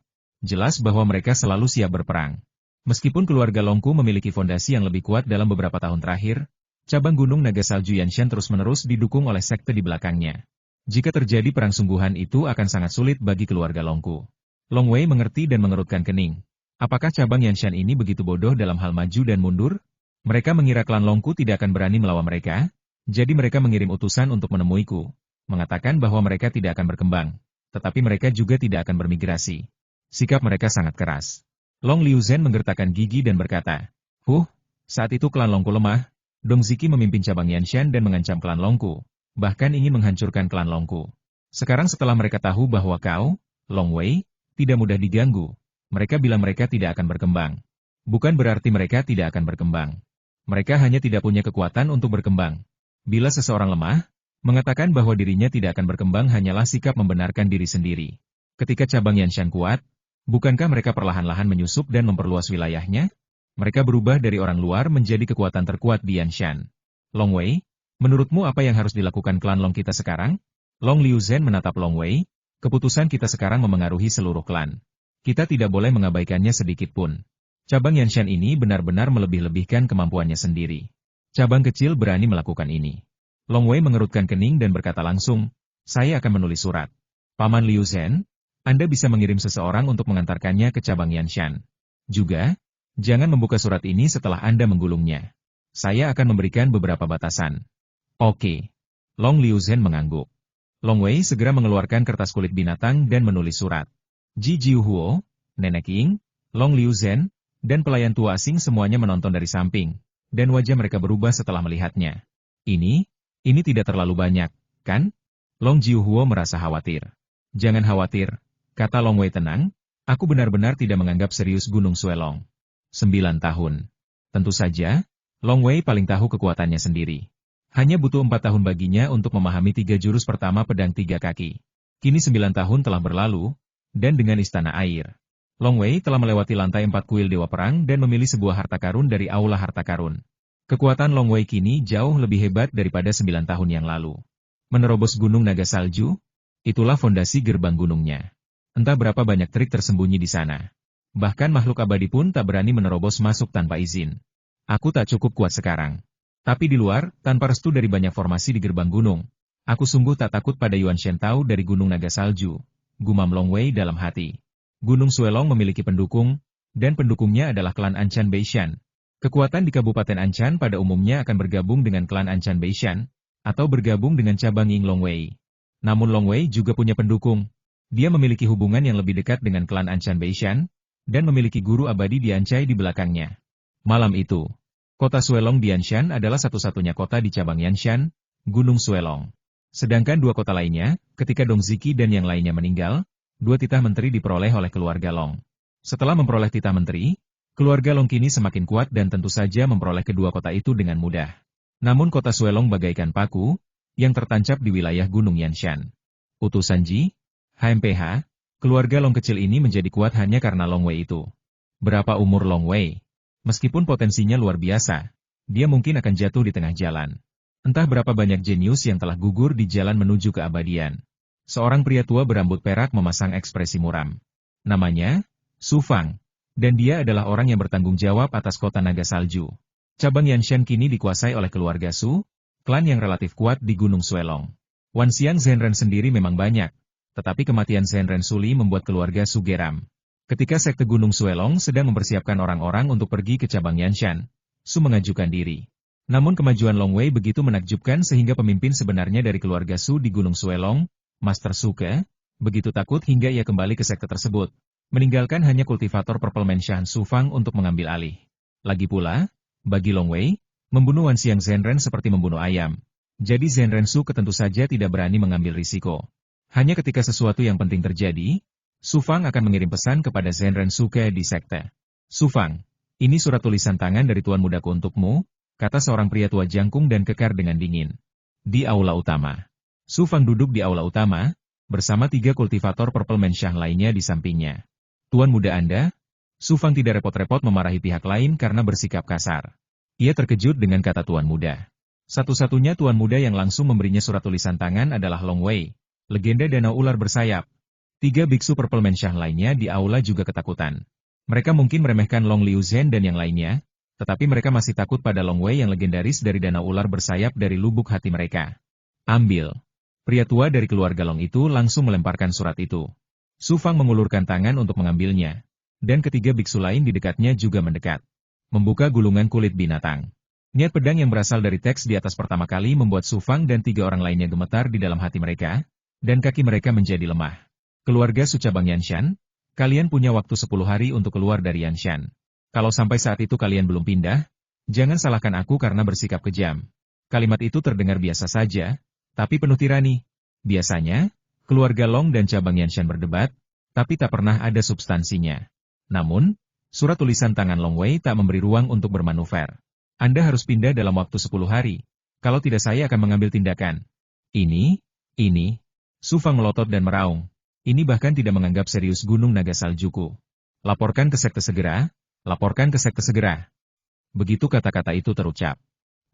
Jelas bahwa mereka selalu siap berperang. Meskipun keluarga Longku memiliki fondasi yang lebih kuat dalam beberapa tahun terakhir, cabang Gunung Naga Salju Yanshan terus-menerus didukung oleh sekte di belakangnya. Jika terjadi perang sungguhan itu akan sangat sulit bagi keluarga Longku. Long Wei mengerti dan mengerutkan kening. Apakah cabang Yanshan ini begitu bodoh dalam hal maju dan mundur? Mereka mengira klan Longku tidak akan berani melawan mereka, jadi mereka mengirim utusan untuk menemuiku, mengatakan bahwa mereka tidak akan berkembang, tetapi mereka juga tidak akan bermigrasi. Sikap mereka sangat keras. Long Liuzhen menggertakkan gigi dan berkata, saat itu klan Longku lemah, Dong Ziki memimpin cabang Yanshan dan mengancam klan Longku, bahkan ingin menghancurkan klan Longku. Sekarang setelah mereka tahu bahwa kau, Long Wei, tidak mudah diganggu, mereka bilang mereka tidak akan berkembang. Bukan berarti mereka tidak akan berkembang. Mereka hanya tidak punya kekuatan untuk berkembang. Bila seseorang lemah, mengatakan bahwa dirinya tidak akan berkembang hanyalah sikap membenarkan diri sendiri. Ketika cabang Yanshan kuat, bukankah mereka perlahan-lahan menyusup dan memperluas wilayahnya? Mereka berubah dari orang luar menjadi kekuatan terkuat di Yanshan. Long Wei, menurutmu apa yang harus dilakukan klan Long kita sekarang? Long Liuzhen menatap Long Wei, keputusan kita sekarang memengaruhi seluruh klan. Kita tidak boleh mengabaikannya sedikit pun. Cabang Yanshan ini benar-benar melebih-lebihkan kemampuannya sendiri. Cabang kecil berani melakukan ini. Long Wei mengerutkan kening dan berkata langsung, saya akan menulis surat. Paman Liuzhen, Anda bisa mengirim seseorang untuk mengantarkannya ke cabang Yanshan. Juga, jangan membuka surat ini setelah Anda menggulungnya. Saya akan memberikan beberapa batasan. Oke. Long Liuzhen mengangguk. Long Wei segera mengeluarkan kertas kulit binatang dan menulis surat. Ji Jiuhuo, Nenek Ying, Long Liuzhen, dan pelayan tua asing semuanya menonton dari samping, dan wajah mereka berubah setelah melihatnya. Ini tidak terlalu banyak, kan? Long Jiuhuo merasa khawatir. Jangan khawatir, kata Long Wei tenang, aku benar-benar tidak menganggap serius Gunung Suelong. 9 tahun. Tentu saja, Long Wei paling tahu kekuatannya sendiri. Hanya butuh 4 tahun baginya untuk memahami 3 jurus pertama pedang 3 kaki. Kini 9 tahun telah berlalu, dan dengan istana air. Long Wei telah melewati lantai 4 kuil Dewa Perang dan memilih sebuah harta karun dari aula harta karun. Kekuatan Long Wei kini jauh lebih hebat daripada 9 tahun yang lalu. Menerobos Gunung Naga Salju, itulah fondasi gerbang gunungnya. Entah berapa banyak trik tersembunyi di sana. Bahkan makhluk abadi pun tak berani menerobos masuk tanpa izin. Aku tak cukup kuat sekarang. Tapi di luar, tanpa restu dari banyak formasi di gerbang gunung, aku sungguh tak takut pada Yuan Shen Tao dari Gunung Naga Salju, gumam Long Wei dalam hati. Gunung Suelong memiliki pendukung, dan pendukungnya adalah klan Anchan Beishan. Kekuatan di Kabupaten Anchan pada umumnya akan bergabung dengan klan Anchan Beishan, atau bergabung dengan cabang Ying Long Wei. Namun Long Wei juga punya pendukung. Dia memiliki hubungan yang lebih dekat dengan klan Anchan Beishan, dan memiliki guru abadi di Ancai di belakangnya. Malam itu, kota Suelong di Yanshan adalah satu-satunya kota di cabang Yanshan, Gunung Suelong. Sedangkan 2 kota lainnya, ketika Dong Ziki dan yang lainnya meninggal, 2 titah menteri diperoleh oleh keluarga Long. Setelah memperoleh titah menteri, keluarga Long kini semakin kuat dan tentu saja memperoleh kedua kota itu dengan mudah. Namun kota Suelong bagaikan paku, yang tertancap di wilayah Gunung Yanshan. Utusan Ji, HMPH, keluarga Long kecil ini menjadi kuat hanya karena Long Wei itu. Berapa umur Long Wei? Meskipun potensinya luar biasa, dia mungkin akan jatuh di tengah jalan. Entah berapa banyak jenius yang telah gugur di jalan menuju keabadian. Seorang pria tua berambut perak memasang ekspresi muram. Namanya, Su Fang. Dan dia adalah orang yang bertanggung jawab atas kota Naga Salju. Cabang Yanshan kini dikuasai oleh keluarga Su, klan yang relatif kuat di Gunung Suelong. Wan Xiang Zhenren sendiri memang banyak, tetapi kematian Zhenren Suli membuat keluarga Su geram. Ketika sekte Gunung Suelong sedang mempersiapkan orang-orang untuk pergi ke cabang Yanshan, Su mengajukan diri. Namun kemajuan Long Wei begitu menakjubkan sehingga pemimpin sebenarnya dari keluarga Su di Gunung Suelong, Master Suke, begitu takut hingga ia kembali ke sekte tersebut, meninggalkan hanya kultivator Purple Menshan Su Fang untuk mengambil alih. Lagi pula, bagi Long Wei, membunuh Wan Xiang Zhenren seperti membunuh ayam. Jadi Zhenren Su tentu saja tidak berani mengambil risiko. Hanya ketika sesuatu yang penting terjadi, Su Fang akan mengirim pesan kepada Zhenren Suke di sekte. Su Fang, ini surat tulisan tangan dari Tuan Mudaku untukmu, kata seorang pria tua jangkung dan kekar dengan dingin. Di aula utama. Su Fang duduk di aula utama, bersama 3 kultivator Purple Menshan lainnya di sampingnya. Tuan muda Anda? Su Fang tidak repot-repot memarahi pihak lain karena bersikap kasar. Ia terkejut dengan kata Tuan muda. Satu-satunya Tuan muda yang langsung memberinya surat tulisan tangan adalah Long Wei, legenda danau ular bersayap. Tiga biksu Purple Menshah lainnya di aula juga ketakutan. Mereka mungkin meremehkan Long Liu Zhen dan yang lainnya, tetapi mereka masih takut pada Long Wei yang legendaris dari danau ular bersayap dari lubuk hati mereka. Ambil. Pria tua dari keluarga Long itu langsung melemparkan surat itu. Su Fang mengulurkan tangan untuk mengambilnya. Dan ketiga biksu lain di dekatnya juga mendekat. Membuka gulungan kulit binatang. Niat pedang yang berasal dari teks di atas pertama kali membuat Su Fang dan tiga orang lainnya gemetar di dalam hati mereka, dan kaki mereka menjadi lemah. Keluarga Su cabang Yanshan, kalian punya waktu 10 hari untuk keluar dari Yanshan. Kalau sampai saat itu kalian belum pindah, jangan salahkan aku karena bersikap kejam. Kalimat itu terdengar biasa saja, tapi penuh tirani. Biasanya, keluarga Long dan cabang Yanshan berdebat, tapi tak pernah ada substansinya. Namun, surat tulisan tangan Long Wei tak memberi ruang untuk bermanuver. Anda harus pindah dalam waktu 10 hari. Kalau tidak saya akan mengambil tindakan. Ini. Su Fang melotot dan meraung. Ini bahkan tidak menganggap serius Gunung Naga Saljuku. Laporkan ke sekte segera, laporkan ke sekte segera. Begitu kata-kata itu terucap.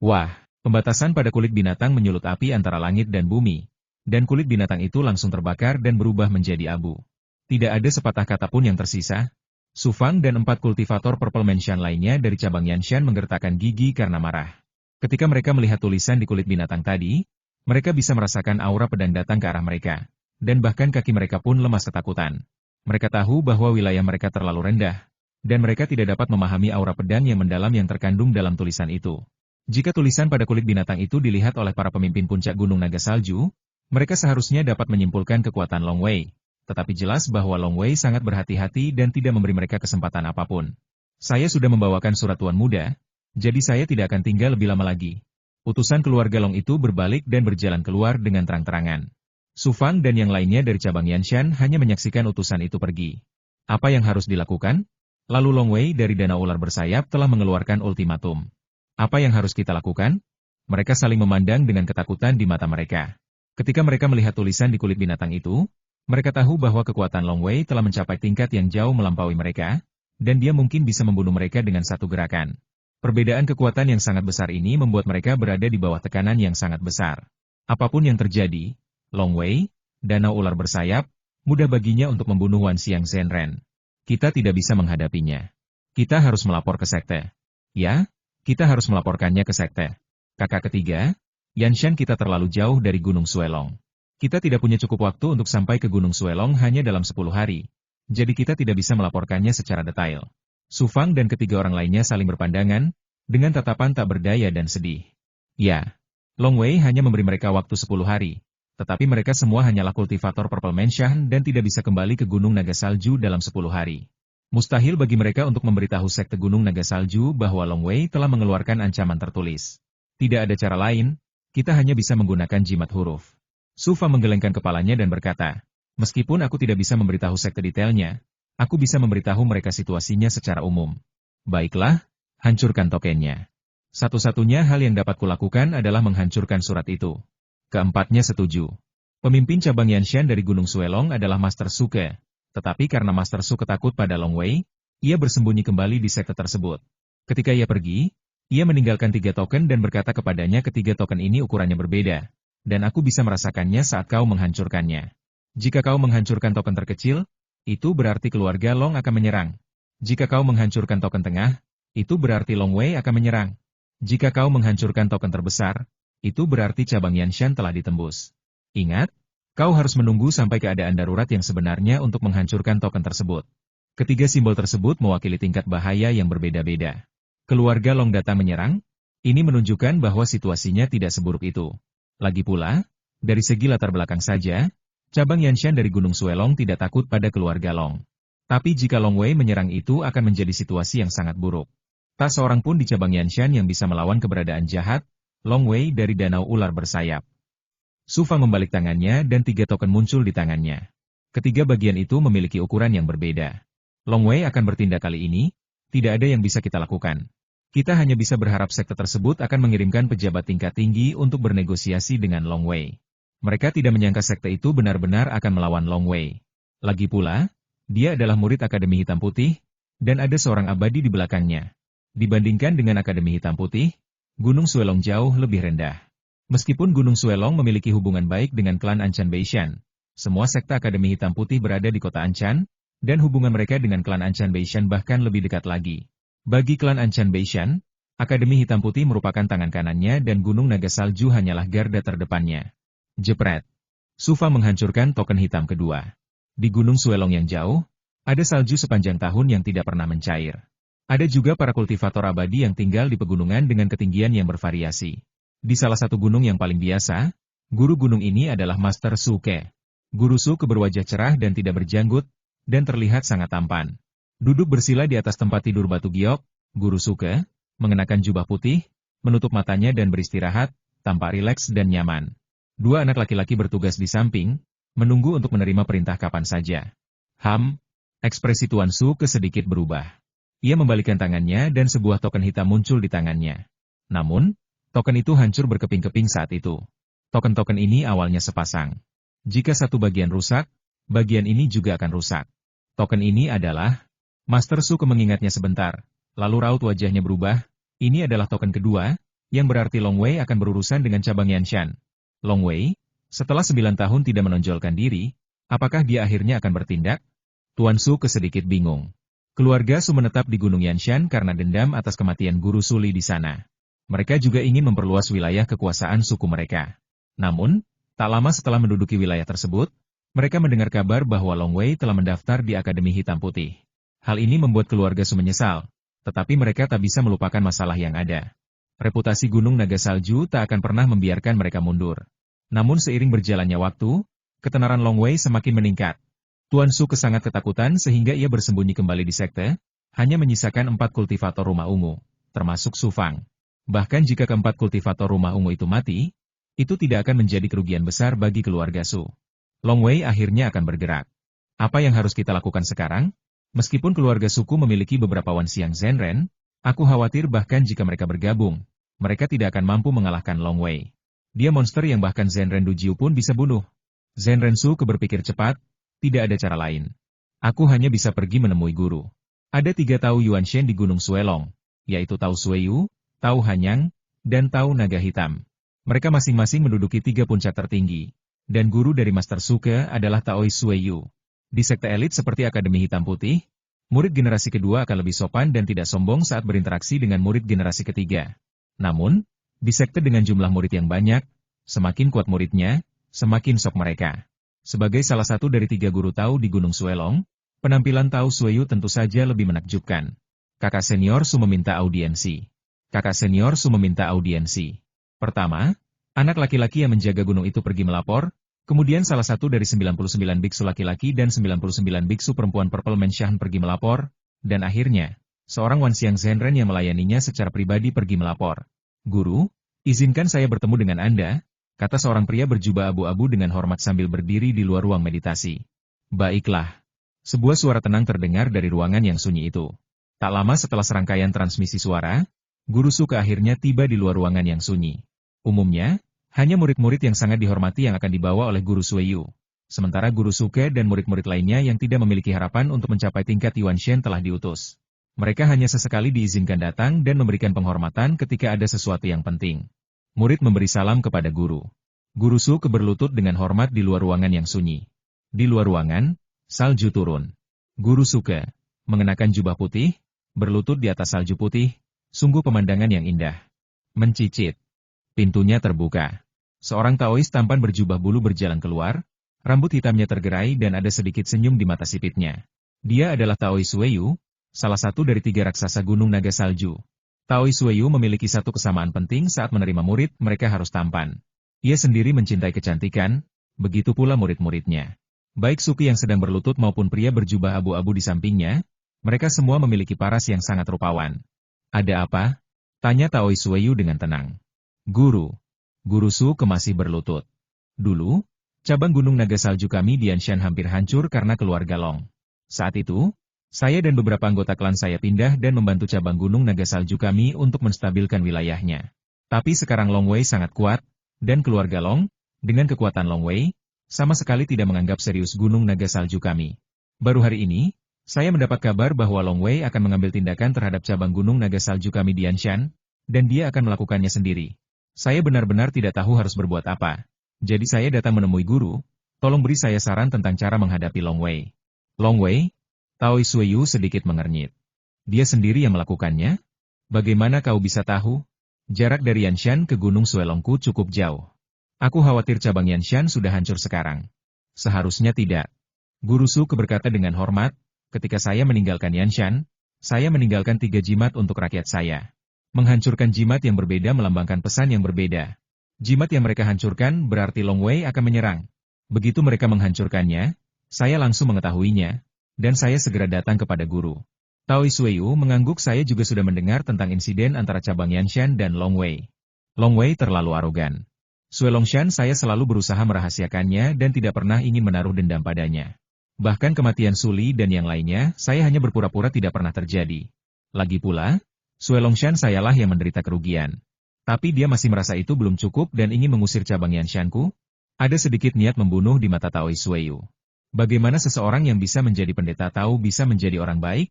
Wah, pembatasan pada kulit binatang menyulut api antara langit dan bumi, dan kulit binatang itu langsung terbakar dan berubah menjadi abu. Tidak ada sepatah kata pun yang tersisa. Su Fang dan 4 kultivator Purple Menshah lainnya dari cabang Yanshan menggertakkan gigi karena marah. Ketika mereka melihat tulisan di kulit binatang tadi, mereka bisa merasakan aura pedang datang ke arah mereka. Dan bahkan kaki mereka pun lemas ketakutan. Mereka tahu bahwa wilayah mereka terlalu rendah, dan mereka tidak dapat memahami aura pedang yang mendalam yang terkandung dalam tulisan itu. Jika tulisan pada kulit binatang itu dilihat oleh para pemimpin puncak Gunung Naga Salju, mereka seharusnya dapat menyimpulkan kekuatan Long Wei. Tetapi jelas bahwa Long Wei sangat berhati-hati dan tidak memberi mereka kesempatan apapun. Saya sudah membawakan surat Tuan Muda, jadi saya tidak akan tinggal lebih lama lagi. Utusan keluarga Long itu berbalik dan berjalan keluar dengan terang-terangan. Su Fang dan yang lainnya dari cabang Yanshan hanya menyaksikan utusan itu pergi. Apa yang harus dilakukan? Lalu Long Wei dari danau ular bersayap telah mengeluarkan ultimatum. Apa yang harus kita lakukan? Mereka saling memandang dengan ketakutan di mata mereka. Ketika mereka melihat tulisan di kulit binatang itu, mereka tahu bahwa kekuatan Long Wei telah mencapai tingkat yang jauh melampaui mereka, dan dia mungkin bisa membunuh mereka dengan satu gerakan. Perbedaan kekuatan yang sangat besar ini membuat mereka berada di bawah tekanan yang sangat besar. Apapun yang terjadi, Long Wei, danau ular bersayap, mudah baginya untuk membunuh Wan Xiang Zhenren. Kita tidak bisa menghadapinya. Kita harus melapor ke sekte. Ya, kita harus melaporkannya ke sekte. Kakak ketiga, Yanshan kita terlalu jauh dari Gunung Suelong. Kita tidak punya cukup waktu untuk sampai ke Gunung Suelong hanya dalam 10 hari. Jadi kita tidak bisa melaporkannya secara detail. Su Fang dan ketiga orang lainnya saling berpandangan, dengan tatapan tak berdaya dan sedih. Ya, Long Wei hanya memberi mereka waktu 10 hari. Tetapi mereka semua hanyalah kultivator Purple Menshah dan tidak bisa kembali ke Gunung Naga Salju dalam 10 hari. Mustahil bagi mereka untuk memberitahu sekte Gunung Naga Salju bahwa Long Wei telah mengeluarkan ancaman tertulis. Tidak ada cara lain, kita hanya bisa menggunakan jimat huruf. Su Fang menggelengkan kepalanya dan berkata, meskipun aku tidak bisa memberitahu sekte detailnya, aku bisa memberitahu mereka situasinya secara umum. Baiklah, hancurkan tokennya. Satu-satunya hal yang dapat kulakukan adalah menghancurkan surat itu. Keempatnya setuju. Pemimpin cabang Yanshan dari Gunung Suelong adalah Master Suke, tetapi karena Master Suke takut pada Long Wei, ia bersembunyi kembali di sekte tersebut. Ketika ia pergi, ia meninggalkan 3 token dan berkata kepadanya ketiga token ini ukurannya berbeda, dan aku bisa merasakannya saat kau menghancurkannya. Jika kau menghancurkan token terkecil, itu berarti keluarga Long akan menyerang. Jika kau menghancurkan token tengah, itu berarti Long Wei akan menyerang. Jika kau menghancurkan token terbesar, itu berarti cabang Yanshan telah ditembus. Ingat, kau harus menunggu sampai keadaan darurat yang sebenarnya untuk menghancurkan token tersebut. Ketiga simbol tersebut mewakili tingkat bahaya yang berbeda-beda. Keluarga Long datang menyerang? Ini menunjukkan bahwa situasinya tidak seburuk itu. Lagi pula, dari segi latar belakang saja, cabang Yanshan dari Gunung Suelong tidak takut pada keluarga Long. Tapi jika Long Wei menyerang itu akan menjadi situasi yang sangat buruk. Tak seorang pun di cabang Yanshan yang bisa melawan keberadaan jahat, Long Wei dari danau ular bersayap. Su Fang membalik tangannya dan 3 token muncul di tangannya. Ketiga bagian itu memiliki ukuran yang berbeda. Long Wei akan bertindak kali ini, tidak ada yang bisa kita lakukan. Kita hanya bisa berharap sekte tersebut akan mengirimkan pejabat tingkat tinggi untuk bernegosiasi dengan Long Wei. Mereka tidak menyangka sekte itu benar-benar akan melawan Long Wei. Lagi pula, dia adalah murid Akademi Hitam Putih, dan ada seorang abadi di belakangnya. Dibandingkan dengan Akademi Hitam Putih, Gunung Suelong jauh lebih rendah. Meskipun Gunung Suelong memiliki hubungan baik dengan klan Anchan Beishan, Semua sekte Akademi Hitam Putih berada di kota Anchan, dan hubungan mereka dengan klan Anchan Beishan bahkan lebih dekat lagi. Bagi klan Anchan Beishan, Akademi Hitam Putih merupakan tangan kanannya dan Gunung Naga Salju hanyalah garda terdepannya. Jepret. Sufa menghancurkan token hitam kedua. Di Gunung Suelong yang jauh, ada salju sepanjang tahun yang tidak pernah mencair. Ada juga para kultivator abadi yang tinggal di pegunungan dengan ketinggian yang bervariasi. Di salah satu gunung yang paling biasa, guru gunung ini adalah Master Suke. Guru Suke berwajah cerah dan tidak berjanggut, dan terlihat sangat tampan. Duduk bersila di atas tempat tidur batu giok, Guru Suke, mengenakan jubah putih, menutup matanya dan beristirahat, tampak rileks dan nyaman. Dua anak laki-laki bertugas di samping, menunggu untuk menerima perintah kapan saja. Ekspresi Tuan Suke sedikit berubah. Ia membalikkan tangannya dan sebuah token hitam muncul di tangannya. Namun, token itu hancur berkeping-keping saat itu. Token-token ini awalnya sepasang. Jika satu bagian rusak, bagian ini juga akan rusak. Token ini adalah... Master Suke mengingatnya sebentar, lalu raut wajahnya berubah. Ini adalah token kedua, yang berarti Long Wei akan berurusan dengan cabang Yanshan. Long Wei, setelah 9 tahun tidak menonjolkan diri, apakah dia akhirnya akan bertindak? Tuan Suke sedikit bingung. Keluarga Su menetap di Gunung Yanshan karena dendam atas kematian Guru Suli di sana. Mereka juga ingin memperluas wilayah kekuasaan suku mereka. Namun, tak lama setelah menduduki wilayah tersebut, mereka mendengar kabar bahwa Long Wei telah mendaftar di Akademi Hitam Putih. Hal ini membuat keluarga Su menyesal, tetapi mereka tak bisa melupakan masalah yang ada. Reputasi Gunung Naga Salju tak akan pernah membiarkan mereka mundur. Namun seiring berjalannya waktu, ketenaran Long Wei semakin meningkat. Tuan Suke sangat ketakutan sehingga ia bersembunyi kembali di sekte, hanya menyisakan 4 kultivator rumah ungu, termasuk Su Fang. Bahkan jika keempat kultivator rumah ungu itu mati, itu tidak akan menjadi kerugian besar bagi keluarga Su. Long Wei akhirnya akan bergerak. Apa yang harus kita lakukan sekarang? Meskipun keluarga suku memiliki beberapa Wanxiang Zhenren, aku khawatir bahkan jika mereka bergabung, mereka tidak akan mampu mengalahkan Long Wei. Dia monster yang bahkan Zhenren Dujiu pun bisa bunuh. Zhenren Suke berpikir cepat, tidak ada cara lain. Aku hanya bisa pergi menemui guru. Ada 3 Tao Yuanshen di Gunung Suelong, yaitu Tao Sueyu, Tao Hanyang, dan Tao Naga Hitam. Mereka masing-masing menduduki 3 puncak tertinggi, dan guru dari Master Suke adalah Taoi Sueyu. Di sekte elit seperti Akademi Hitam Putih, murid generasi kedua akan lebih sopan dan tidak sombong saat berinteraksi dengan murid generasi ketiga. Namun, di sekte dengan jumlah murid yang banyak, semakin kuat muridnya, semakin sok mereka. Sebagai salah satu dari 3 guru Tao di Gunung Suelong, penampilan Tao Sueyu tentu saja lebih menakjubkan. Kakak senior Su meminta audiensi. Kakak senior Su meminta audiensi. Pertama, anak laki-laki yang menjaga gunung itu pergi melapor, kemudian salah satu dari 99 biksu laki-laki dan 99 biksu perempuan Purple Menshan pergi melapor, dan akhirnya, seorang Wanxiang Zhenren yang melayaninya secara pribadi pergi melapor. Guru, izinkan saya bertemu dengan Anda, kata seorang pria berjubah abu-abu dengan hormat sambil berdiri di luar ruang meditasi. Baiklah. Sebuah suara tenang terdengar dari ruangan yang sunyi itu. Tak lama setelah serangkaian transmisi suara, Guru Suke akhirnya tiba di luar ruangan yang sunyi. Umumnya, hanya murid-murid yang sangat dihormati yang akan dibawa oleh Guru Sueyu. Sementara Guru Suke dan murid-murid lainnya yang tidak memiliki harapan untuk mencapai tingkat Yuanshen telah diutus. Mereka hanya sesekali diizinkan datang dan memberikan penghormatan ketika ada sesuatu yang penting. Murid memberi salam kepada guru. Guru Suke berlutut dengan hormat di luar ruangan yang sunyi. Di luar ruangan, salju turun. Guru Suke, mengenakan jubah putih, berlutut di atas salju putih, sungguh pemandangan yang indah. Mencicit. Pintunya terbuka. Seorang Taois tampan berjubah bulu berjalan keluar, rambut hitamnya tergerai dan ada sedikit senyum di mata sipitnya. Dia adalah Taoi Sueyu, salah satu dari 3 raksasa Gunung Naga Salju. Taoi Sueyu memiliki satu kesamaan penting saat menerima murid, mereka harus tampan. Ia sendiri mencintai kecantikan, begitu pula murid-muridnya. Baik Suki yang sedang berlutut maupun pria berjubah abu-abu di sampingnya, mereka semua memiliki paras yang sangat rupawan. Ada apa? Tanya Taoi Sueyu dengan tenang. Guru. Guru Suke masih berlutut. Dulu, cabang Gunung Naga Salju kami di Yanshan hampir hancur karena keluarga Long. Saat itu, saya dan beberapa anggota klan saya pindah dan membantu cabang Gunung Naga Salju kami untuk menstabilkan wilayahnya. Tapi sekarang Long Wei sangat kuat, dan keluarga Long, dengan kekuatan Long Wei, sama sekali tidak menganggap serius Gunung Naga Salju kami. Baru hari ini, saya mendapat kabar bahwa Long Wei akan mengambil tindakan terhadap cabang Gunung Naga Salju kami di Yanshan, dan dia akan melakukannya sendiri. Saya benar-benar tidak tahu harus berbuat apa. Jadi saya datang menemui guru, Tolong beri saya saran tentang cara menghadapi Long Wei. Long Wei? Taoi Sueyu sedikit mengernyit. Dia sendiri yang melakukannya? Bagaimana kau bisa tahu? Jarak dari Yanshan ke Gunung Suelongku cukup jauh. Aku khawatir cabang Yanshan sudah hancur sekarang. Seharusnya tidak. Guru Suke berkata dengan hormat, ketika saya meninggalkan Yanshan, saya meninggalkan 3 jimat untuk rakyat saya. Menghancurkan jimat yang berbeda melambangkan pesan yang berbeda. Jimat yang mereka hancurkan berarti Long Wei akan menyerang. Begitu mereka menghancurkannya, saya langsung mengetahuinya, dan saya segera datang kepada guru. Taoi Sueyu mengangguk. Saya juga sudah mendengar tentang insiden antara cabang Yanshan dan Long Wei. Long Wei terlalu arogan. Suelongshan saya selalu berusaha merahasiakannya dan tidak pernah ingin menaruh dendam padanya. Bahkan kematian Suli dan yang lainnya, saya hanya berpura-pura tidak pernah terjadi. Lagi pula, Suelongshan sayalah yang menderita kerugian. Tapi dia masih merasa itu belum cukup dan ingin mengusir cabang Yanshanku? Ada sedikit niat membunuh di mata Taoi Sueyu. Bagaimana seseorang yang bisa menjadi pendeta tahu bisa menjadi orang baik?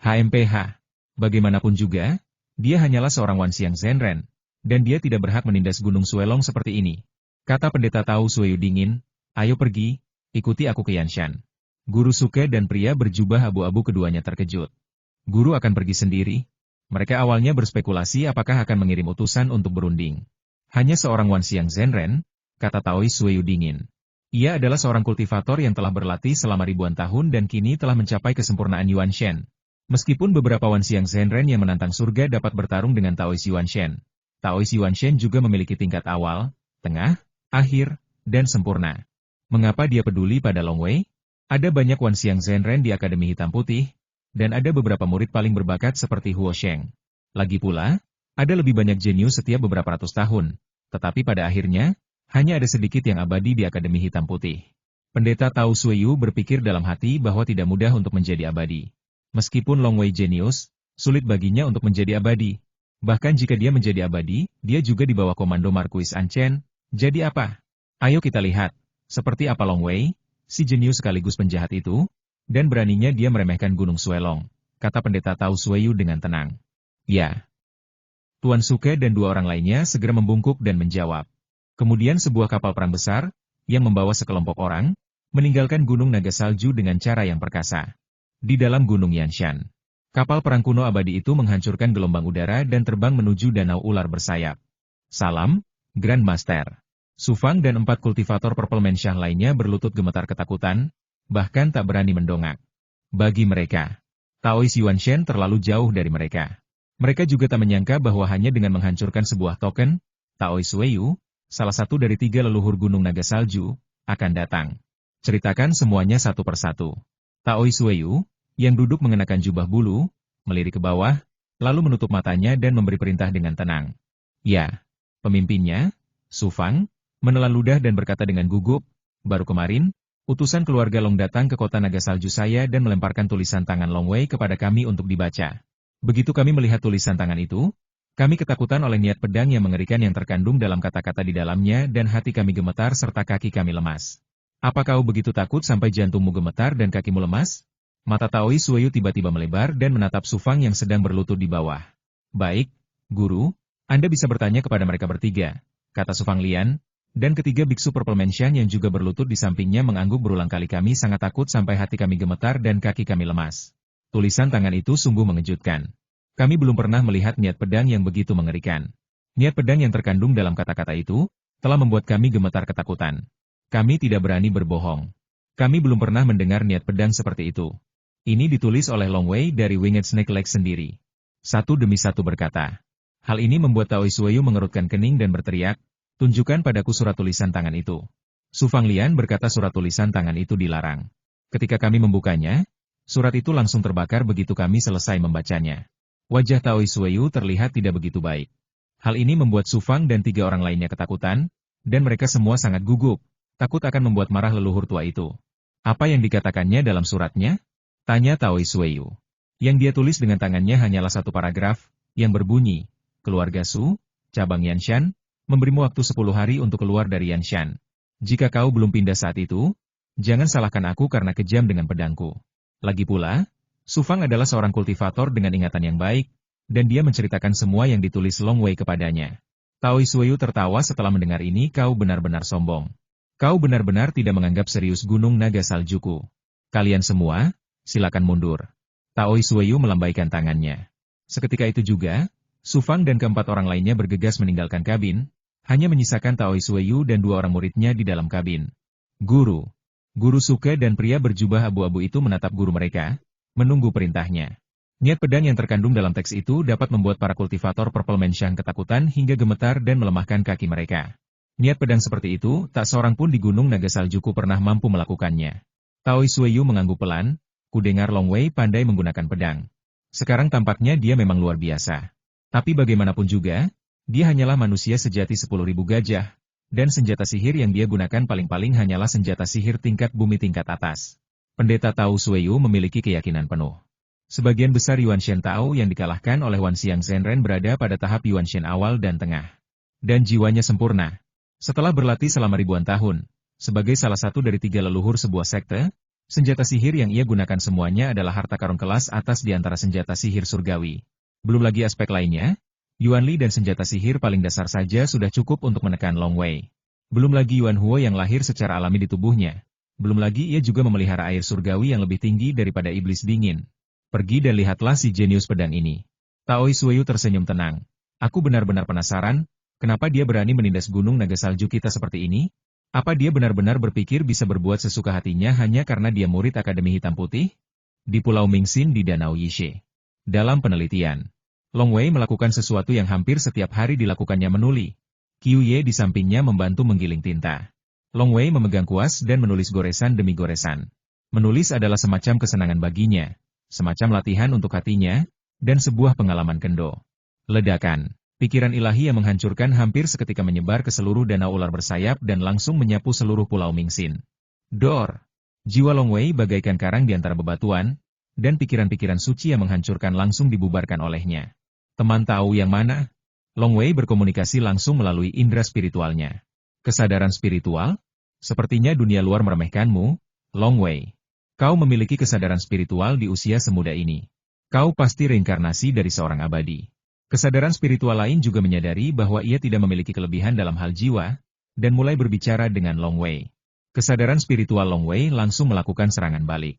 HMPH. Bagaimanapun juga, dia hanyalah seorang Wanxiang Zhenren. Dan dia tidak berhak menindas Gunung Suelong seperti ini. Kata pendeta Taoi Sueyu dingin, ayo pergi, ikuti aku ke Yanshan. Guru Suke dan pria berjubah abu-abu keduanya terkejut. Guru akan pergi sendiri? Mereka awalnya berspekulasi apakah akan mengirim utusan untuk berunding. Hanya seorang Wanxiang Zhenren, kata Taoi Sueyu dingin. Ia adalah seorang kultivator yang telah berlatih selama ribuan tahun dan kini telah mencapai kesempurnaan Yuan Shen. Meskipun beberapa Wanxiang Zhenren yang menantang surga dapat bertarung dengan Taois Yuan Shen. Taois Yuan Shen juga memiliki tingkat awal, tengah, akhir, dan sempurna. Mengapa dia peduli pada Long Wei? Ada banyak Wanxiang Zhenren di Akademi Hitam Putih, dan ada beberapa murid paling berbakat seperti Huo Sheng. Lagi pula, ada lebih banyak jenius setiap beberapa ratus tahun, tetapi pada akhirnya, hanya ada sedikit yang abadi di Akademi Hitam Putih. Pendeta Taoi Sueyu berpikir dalam hati bahwa tidak mudah untuk menjadi abadi. Meskipun Long Wei jenius, sulit baginya untuk menjadi abadi. Bahkan jika dia menjadi abadi, dia juga di bawah komando Marquis Anchen. Jadi apa? Ayo kita lihat, seperti apa Long Wei, si jenius sekaligus penjahat itu, dan beraninya dia meremehkan Gunung Suelong, kata pendeta Taoi Sueyu dengan tenang. Ya. Tuan Suke dan 2 orang lainnya segera membungkuk dan menjawab. Kemudian sebuah kapal perang besar, yang membawa sekelompok orang, meninggalkan Gunung Naga Salju dengan cara yang perkasa. Di dalam Gunung Yanshan. Kapal perang kuno abadi itu menghancurkan gelombang udara dan terbang menuju danau ular bersayap. Salam, Grand Master. Su Fang dan 4 kultivator Purple Manshah lainnya berlutut gemetar ketakutan, bahkan tak berani mendongak. Bagi mereka, Taois Yuan Shen terlalu jauh dari mereka. Mereka juga tak menyangka bahwa hanya dengan menghancurkan sebuah token, Taois Sueyu, salah satu dari 3 leluhur Gunung Naga Salju, akan datang. Ceritakan semuanya satu persatu. Taois Sueyu, yang duduk mengenakan jubah bulu, melirik ke bawah, lalu menutup matanya dan memberi perintah dengan tenang. Ya, pemimpinnya, Su Fang, menelan ludah dan berkata dengan gugup, baru kemarin, utusan keluarga Long datang ke kota Naga Salju saya dan melemparkan tulisan tangan Long Wei kepada kami untuk dibaca. Begitu kami melihat tulisan tangan itu, kami ketakutan oleh niat pedang yang mengerikan yang terkandung dalam kata-kata di dalamnya dan hati kami gemetar serta kaki kami lemas. Apa kau begitu takut sampai jantungmu gemetar dan kakimu lemas? Mata Taoi Sueyu tiba-tiba melebar dan menatap Su Fang yang sedang berlutut di bawah. Baik, Guru, Anda bisa bertanya kepada mereka bertiga, kata Su Fang Lian, dan ketiga biksu Purple Manshah yang juga berlutut di sampingnya mengangguk berulang kali. Kami sangat takut sampai hati kami gemetar dan kaki kami lemas. Tulisan tangan itu sungguh mengejutkan. Kami belum pernah melihat niat pedang yang begitu mengerikan. Niat pedang yang terkandung dalam kata-kata itu, telah membuat kami gemetar ketakutan. Kami tidak berani berbohong. Kami belum pernah mendengar niat pedang seperti itu. Ini ditulis oleh Long Wei dari Winged Snake Lake sendiri. Satu demi satu berkata. Hal ini membuat Taoi Sueyu mengerutkan kening dan berteriak, tunjukkan padaku surat tulisan tangan itu. Su Fang Lian berkata surat tulisan tangan itu dilarang. Ketika kami membukanya, surat itu langsung terbakar begitu kami selesai membacanya. Wajah Taoi Sueyu terlihat tidak begitu baik. Hal ini membuat Su Fang dan 3 orang lainnya ketakutan, dan mereka semua sangat gugup, takut akan membuat marah leluhur tua itu. Apa yang dikatakannya dalam suratnya? Tanya Taoi Sueyu. Yang dia tulis dengan tangannya hanyalah satu paragraf, yang berbunyi, keluarga Su, cabang Yanshan, memberimu waktu 10 hari untuk keluar dari Yanshan. Jika kau belum pindah saat itu, jangan salahkan aku karena kejam dengan pedangku. Lagi pula, Su Fang adalah seorang kultivator dengan ingatan yang baik, dan dia menceritakan semua yang ditulis Long Wei kepadanya. Taoi Sueyu tertawa setelah mendengar ini. Kau benar-benar sombong. Kau benar-benar tidak menganggap serius Gunung Naga Saljuku. Kalian semua, silakan mundur. Taoi Sueyu melambaikan tangannya. Seketika itu juga, Su Fang dan keempat orang lainnya bergegas meninggalkan kabin, hanya menyisakan Taoi Sueyu dan dua orang muridnya di dalam kabin. Guru Suke dan pria berjubah abu-abu itu menatap guru mereka, menunggu perintahnya. Niat pedang yang terkandung dalam teks itu dapat membuat para kultivator Purple Mansion ketakutan hingga gemetar dan melemahkan kaki mereka. Niat pedang seperti itu, tak seorang pun di Gunung Naga Saljuku pernah mampu melakukannya. Taoi Sueyu mengangguk pelan, kudengar Long Wei pandai menggunakan pedang. Sekarang tampaknya dia memang luar biasa. Tapi bagaimanapun juga, dia hanyalah manusia sejati 10.000 gajah, dan senjata sihir yang dia gunakan paling-paling hanyalah senjata sihir tingkat bumi tingkat atas. Pendeta Tao Sueyu memiliki keyakinan penuh. Sebagian besar Yuan Shen Tao yang dikalahkan oleh Wan Xiang Zhenren berada pada tahap Yuan Shen awal dan tengah. Dan jiwanya sempurna. Setelah berlatih selama ribuan tahun, sebagai salah satu dari 3 leluhur sebuah sekte, senjata sihir yang ia gunakan semuanya adalah harta karun kelas atas di antara senjata sihir surgawi. Belum lagi aspek lainnya, Yuan Li dan senjata sihir paling dasar saja sudah cukup untuk menekan Long Wei. Belum lagi Yuan Huo yang lahir secara alami di tubuhnya. Belum lagi ia juga memelihara air surgawi yang lebih tinggi daripada iblis dingin. Pergi dan lihatlah si jenius pedang ini. Taoi Sueyu tersenyum tenang. Aku benar-benar penasaran, kenapa dia berani menindas gunung naga salju kita seperti ini? Apa dia benar-benar berpikir bisa berbuat sesuka hatinya hanya karena dia murid Akademi Hitam Putih? Di Pulau Mingxin di Danau Yishe. Dalam penelitian, Long Wei melakukan sesuatu yang hampir setiap hari dilakukannya menuli. Qiu Ye di sampingnya membantu menggiling tinta. Long Wei memegang kuas dan menulis goresan demi goresan. Menulis adalah semacam kesenangan baginya, semacam latihan untuk hatinya, dan sebuah pengalaman kendo. Ledakan. Pikiran ilahi yang menghancurkan hampir seketika menyebar ke seluruh danau ular bersayap dan langsung menyapu seluruh pulau Mingxin. Dor! Jiwa Long Wei bagaikan karang di antara bebatuan, dan pikiran-pikiran suci yang menghancurkan langsung dibubarkan olehnya. Teman tahu yang mana? Long Wei berkomunikasi langsung melalui indera spiritualnya. Kesadaran spiritual? Sepertinya dunia luar meremehkanmu, Long Wei. Kau memiliki kesadaran spiritual di usia semuda ini. Kau pasti reinkarnasi dari seorang abadi. Kesadaran spiritual lain juga menyadari bahwa ia tidak memiliki kelebihan dalam hal jiwa, dan mulai berbicara dengan Long Wei. Kesadaran spiritual Long Wei langsung melakukan serangan balik.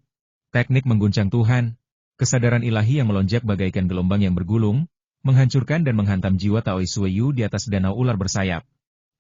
Teknik mengguncang Tuhan, kesadaran ilahi yang melonjak bagaikan gelombang yang bergulung, menghancurkan dan menghantam jiwa Taoi Sueyu di atas danau ular bersayap.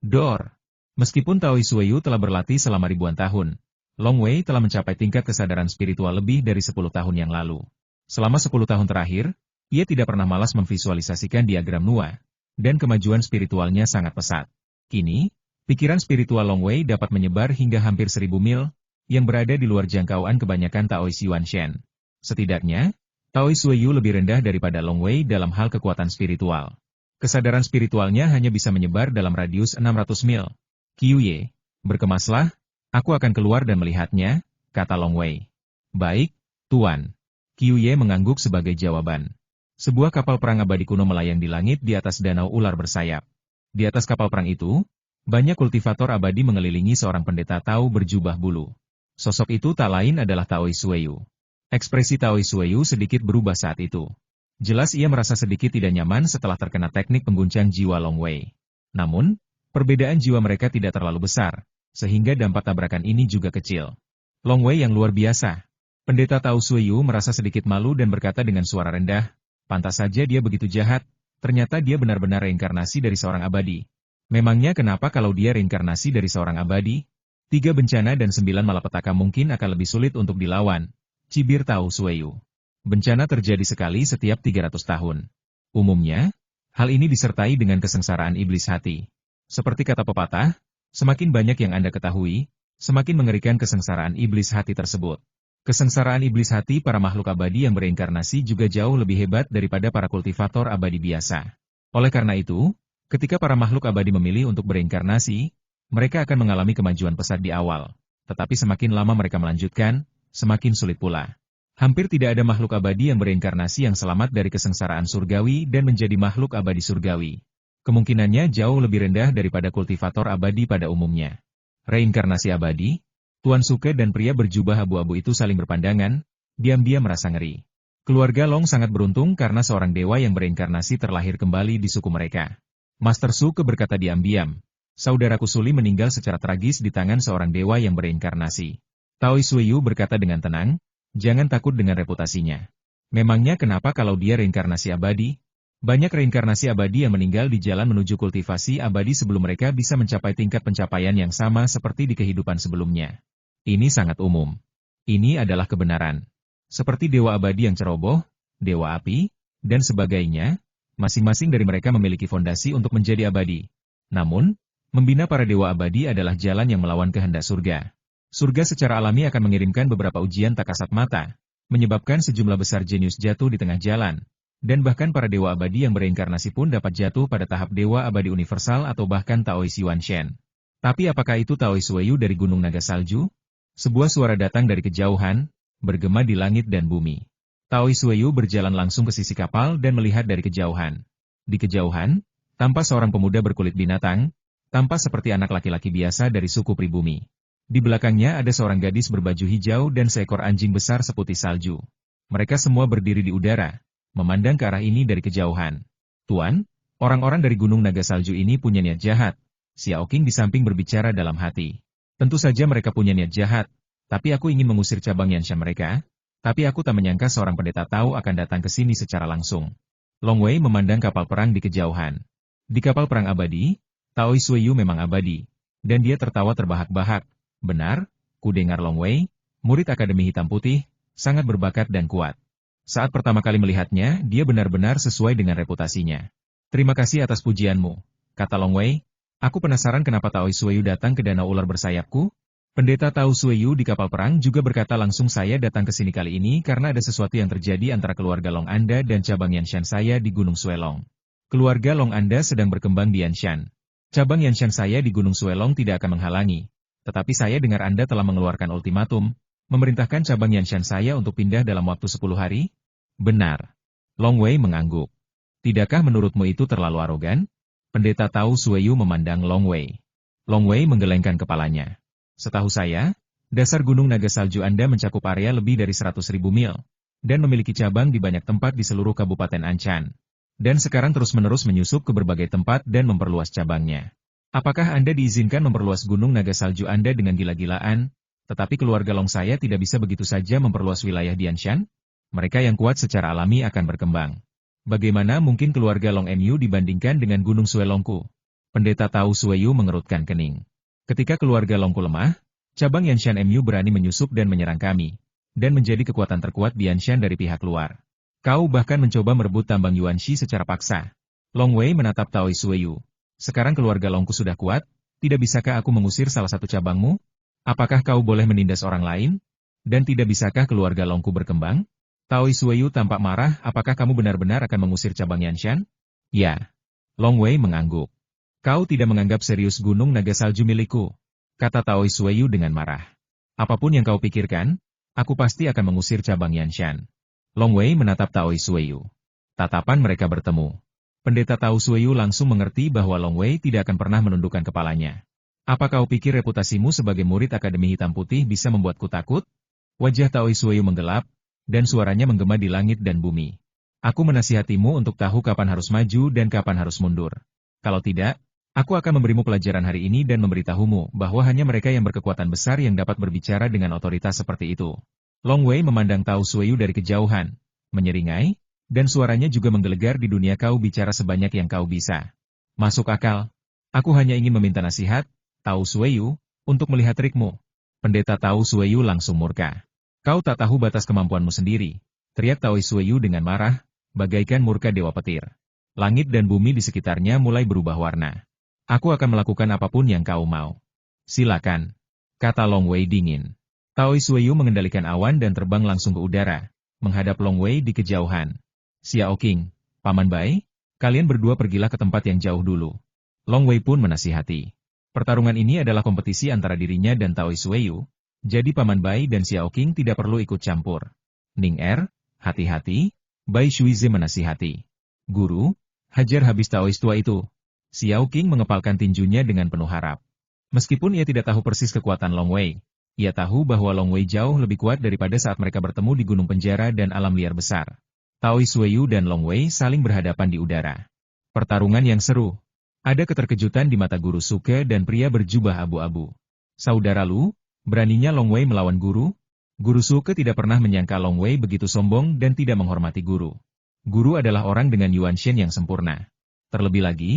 Dor! Meskipun Taoi Sueyu telah berlatih selama ribuan tahun, Long Wei telah mencapai tingkat kesadaran spiritual lebih dari 10 tahun yang lalu. Selama 10 tahun terakhir, ia tidak pernah malas memvisualisasikan diagram Nua, dan kemajuan spiritualnya sangat pesat. Kini, pikiran spiritual Long Wei dapat menyebar hingga hampir 1000 mil, yang berada di luar jangkauan kebanyakan Taoi Yuan Shen. Setidaknya, Taoi Sueyu lebih rendah daripada Long Wei dalam hal kekuatan spiritual. Kesadaran spiritualnya hanya bisa menyebar dalam radius 600 mil. Qiu Ye, berkemaslah, aku akan keluar dan melihatnya, kata Long Wei. Baik, Tuan. Qiu Ye mengangguk sebagai jawaban. Sebuah kapal perang abadi kuno melayang di langit di atas danau ular bersayap. Di atas kapal perang itu, banyak kultivator abadi mengelilingi seorang pendeta Tao berjubah bulu. Sosok itu tak lain adalah Taoi Sueyu. Ekspresi Taoi Sueyu sedikit berubah saat itu. Jelas ia merasa sedikit tidak nyaman setelah terkena teknik pengguncang jiwa Long Wei. Namun, perbedaan jiwa mereka tidak terlalu besar, sehingga dampak tabrakan ini juga kecil. Long Wei yang luar biasa. Pendeta Tao Sueyu merasa sedikit malu dan berkata dengan suara rendah, pantas saja dia begitu jahat, ternyata dia benar-benar reinkarnasi dari seorang abadi. Memangnya kenapa kalau dia reinkarnasi dari seorang abadi? 3 bencana dan 9 malapetaka mungkin akan lebih sulit untuk dilawan, cibir Tao Sueyu. Bencana terjadi sekali setiap 300 tahun. Umumnya, hal ini disertai dengan kesengsaraan iblis hati. Seperti kata pepatah, semakin banyak yang Anda ketahui, semakin mengerikan kesengsaraan iblis hati tersebut. Kesengsaraan iblis hati para makhluk abadi yang bereinkarnasi juga jauh lebih hebat daripada para kultivator abadi biasa. Oleh karena itu, ketika para makhluk abadi memilih untuk bereinkarnasi, mereka akan mengalami kemajuan pesat di awal. Tetapi semakin lama mereka melanjutkan, semakin sulit pula. Hampir tidak ada makhluk abadi yang bereinkarnasi yang selamat dari kesengsaraan surgawi dan menjadi makhluk abadi surgawi. Kemungkinannya jauh lebih rendah daripada kultivator abadi pada umumnya. Reinkarnasi abadi? Tuan Suke dan pria berjubah abu-abu itu saling berpandangan, diam-diam merasa ngeri. Keluarga Long sangat beruntung karena seorang dewa yang bereinkarnasi terlahir kembali di suku mereka. Master Suke berkata diam-diam, Saudaraku Suli meninggal secara tragis di tangan seorang dewa yang bereinkarnasi. Taoi Sueyu berkata dengan tenang, jangan takut dengan reputasinya. Memangnya kenapa kalau dia reinkarnasi abadi? Banyak reinkarnasi abadi yang meninggal di jalan menuju kultivasi abadi sebelum mereka bisa mencapai tingkat pencapaian yang sama seperti di kehidupan sebelumnya. Ini sangat umum. Ini adalah kebenaran. Seperti dewa abadi yang ceroboh, dewa api, dan sebagainya, masing-masing dari mereka memiliki fondasi untuk menjadi abadi. Namun, membina para dewa abadi adalah jalan yang melawan kehendak surga. Surga secara alami akan mengirimkan beberapa ujian tak kasat mata, menyebabkan sejumlah besar jenius jatuh di tengah jalan, dan bahkan para dewa abadi yang bereinkarnasi pun dapat jatuh pada tahap dewa abadi universal atau bahkan Taoi Xuan Shen. Tapi apakah itu Taoi Sueyu dari Gunung Naga Salju? Sebuah suara datang dari kejauhan, bergema di langit dan bumi. Taoi Sueyu berjalan langsung ke sisi kapal dan melihat dari kejauhan. Di kejauhan, tampak seorang pemuda berkulit binatang, tampak seperti anak laki-laki biasa dari suku pribumi. Di belakangnya ada seorang gadis berbaju hijau dan seekor anjing besar seputih salju. Mereka semua berdiri di udara, memandang ke arah ini dari kejauhan. Tuan, orang-orang dari Gunung Naga Salju ini punya niat jahat. Xiao Qing di samping berbicara dalam hati. Tentu saja mereka punya niat jahat, tapi aku ingin mengusir cabang Yanshan mereka. Tapi aku tak menyangka seorang pendeta tahu akan datang ke sini secara langsung. Long Wei memandang kapal perang di kejauhan. Di kapal perang abadi, Taoi Sueyu memang abadi, dan dia tertawa terbahak-bahak. Benar, ku dengar Long Wei, murid Akademi Hitam Putih, sangat berbakat dan kuat. Saat pertama kali melihatnya, dia benar-benar sesuai dengan reputasinya. Terima kasih atas pujianmu, kata Long Wei. Aku penasaran kenapa Taoi Sueyu datang ke danau ular bersayapku. Pendeta Tao Sueyu di kapal perang juga berkata langsung saya datang ke sini kali ini karena ada sesuatu yang terjadi antara keluarga Long Anda dan cabang Yanshan saya di Gunung Suelong. Keluarga Long Anda sedang berkembang di Yanshan. Cabang Yanshan saya di Gunung Suelong tidak akan menghalangi. Tetapi saya dengar Anda telah mengeluarkan ultimatum, memerintahkan cabang Yanshan saya untuk pindah dalam waktu 10 hari? Benar. Long Wei mengangguk. Tidakkah menurutmu itu terlalu arogan? Pendeta Tao Sueyu memandang Long Wei. Long Wei menggelengkan kepalanya. Setahu saya, dasar Gunung Naga Salju Anda mencakup area lebih dari 100.000 mil, dan memiliki cabang di banyak tempat di seluruh Kabupaten Anchan. Dan sekarang terus-menerus menyusup ke berbagai tempat dan memperluas cabangnya. Apakah Anda diizinkan memperluas Gunung Naga Salju Anda dengan gila-gilaan, tetapi keluarga Long saya tidak bisa begitu saja memperluas wilayah di Anshan? Mereka yang kuat secara alami akan berkembang. Bagaimana mungkin keluarga Long Mu dibandingkan dengan Gunung Suelongku? Pendeta Tao Sueyu mengerutkan kening. Ketika keluarga Longku lemah, cabang Yanshan Mu berani menyusup dan menyerang kami, dan menjadi kekuatan terkuat di Yanshan dari pihak luar. Kau bahkan mencoba merebut tambang Yuanxi secara paksa. Long Wei menatap Taoi Sueyu. Sekarang keluarga Longku sudah kuat, tidak bisakah aku mengusir salah satu cabangmu? Apakah kau boleh menindas orang lain? Dan tidak bisakah keluarga Longku berkembang? Taoi Sueyu tampak marah, apakah kamu benar-benar akan mengusir cabang Yanshan? Ya. Long Wei mengangguk. Kau tidak menganggap serius Gunung Naga Salju milikku, kata Taoi Sueyu dengan marah. Apapun yang kau pikirkan, aku pasti akan mengusir cabang Yanshan. Long Wei menatap Taoi Sueyu. Tatapan mereka bertemu. Pendeta Tao Sueyu langsung mengerti bahwa Long Wei tidak akan pernah menundukkan kepalanya. Apa kau pikir reputasimu sebagai murid Akademi Hitam Putih bisa membuatku takut? Wajah Taoi Sueyu menggelap, dan suaranya menggema di langit dan bumi. Aku menasihatimu untuk tahu kapan harus maju dan kapan harus mundur. Kalau tidak, aku akan memberimu pelajaran hari ini dan memberitahumu bahwa hanya mereka yang berkekuatan besar yang dapat berbicara dengan otoritas seperti itu. Long Wei memandang Tao Sueyu dari kejauhan, menyeringai, dan suaranya juga menggelegar di dunia kau bicara sebanyak yang kau bisa. Masuk akal. Aku hanya ingin meminta nasihat, Tao Sueyu, untuk melihat trikmu. Pendeta Tao Sueyu langsung murka. Kau tak tahu batas kemampuanmu sendiri, teriak Tao Sueyu dengan marah, bagaikan murka dewa petir. Langit dan bumi di sekitarnya mulai berubah warna. Aku akan melakukan apapun yang kau mau. Silakan, kata Long Wei dingin. Taoi Sueyu mengendalikan awan dan terbang langsung ke udara, menghadap Long Wei di kejauhan. Xiao Qing, Paman Bai, kalian berdua pergilah ke tempat yang jauh dulu. Long Wei pun menasihati. Pertarungan ini adalah kompetisi antara dirinya dan Taoi Sueyu, jadi Paman Bai dan Xiao Qing tidak perlu ikut campur. Ning Er, hati-hati, Bai Shuize menasihati. Guru, hajar habis Taois tua itu. Xiao Qing mengepalkan tinjunya dengan penuh harap. Meskipun ia tidak tahu persis kekuatan Long Wei, ia tahu bahwa Long Wei jauh lebih kuat daripada saat mereka bertemu di gunung penjara dan alam liar besar. Taoi Sueyu dan Long Wei saling berhadapan di udara. Pertarungan yang seru. Ada keterkejutan di mata Guru Suke dan pria berjubah abu-abu. Saudara Lu, beraninya Long Wei melawan guru? Guru Suke tidak pernah menyangka Long Wei begitu sombong dan tidak menghormati guru. Guru adalah orang dengan Yuan Shen yang sempurna. Terlebih lagi,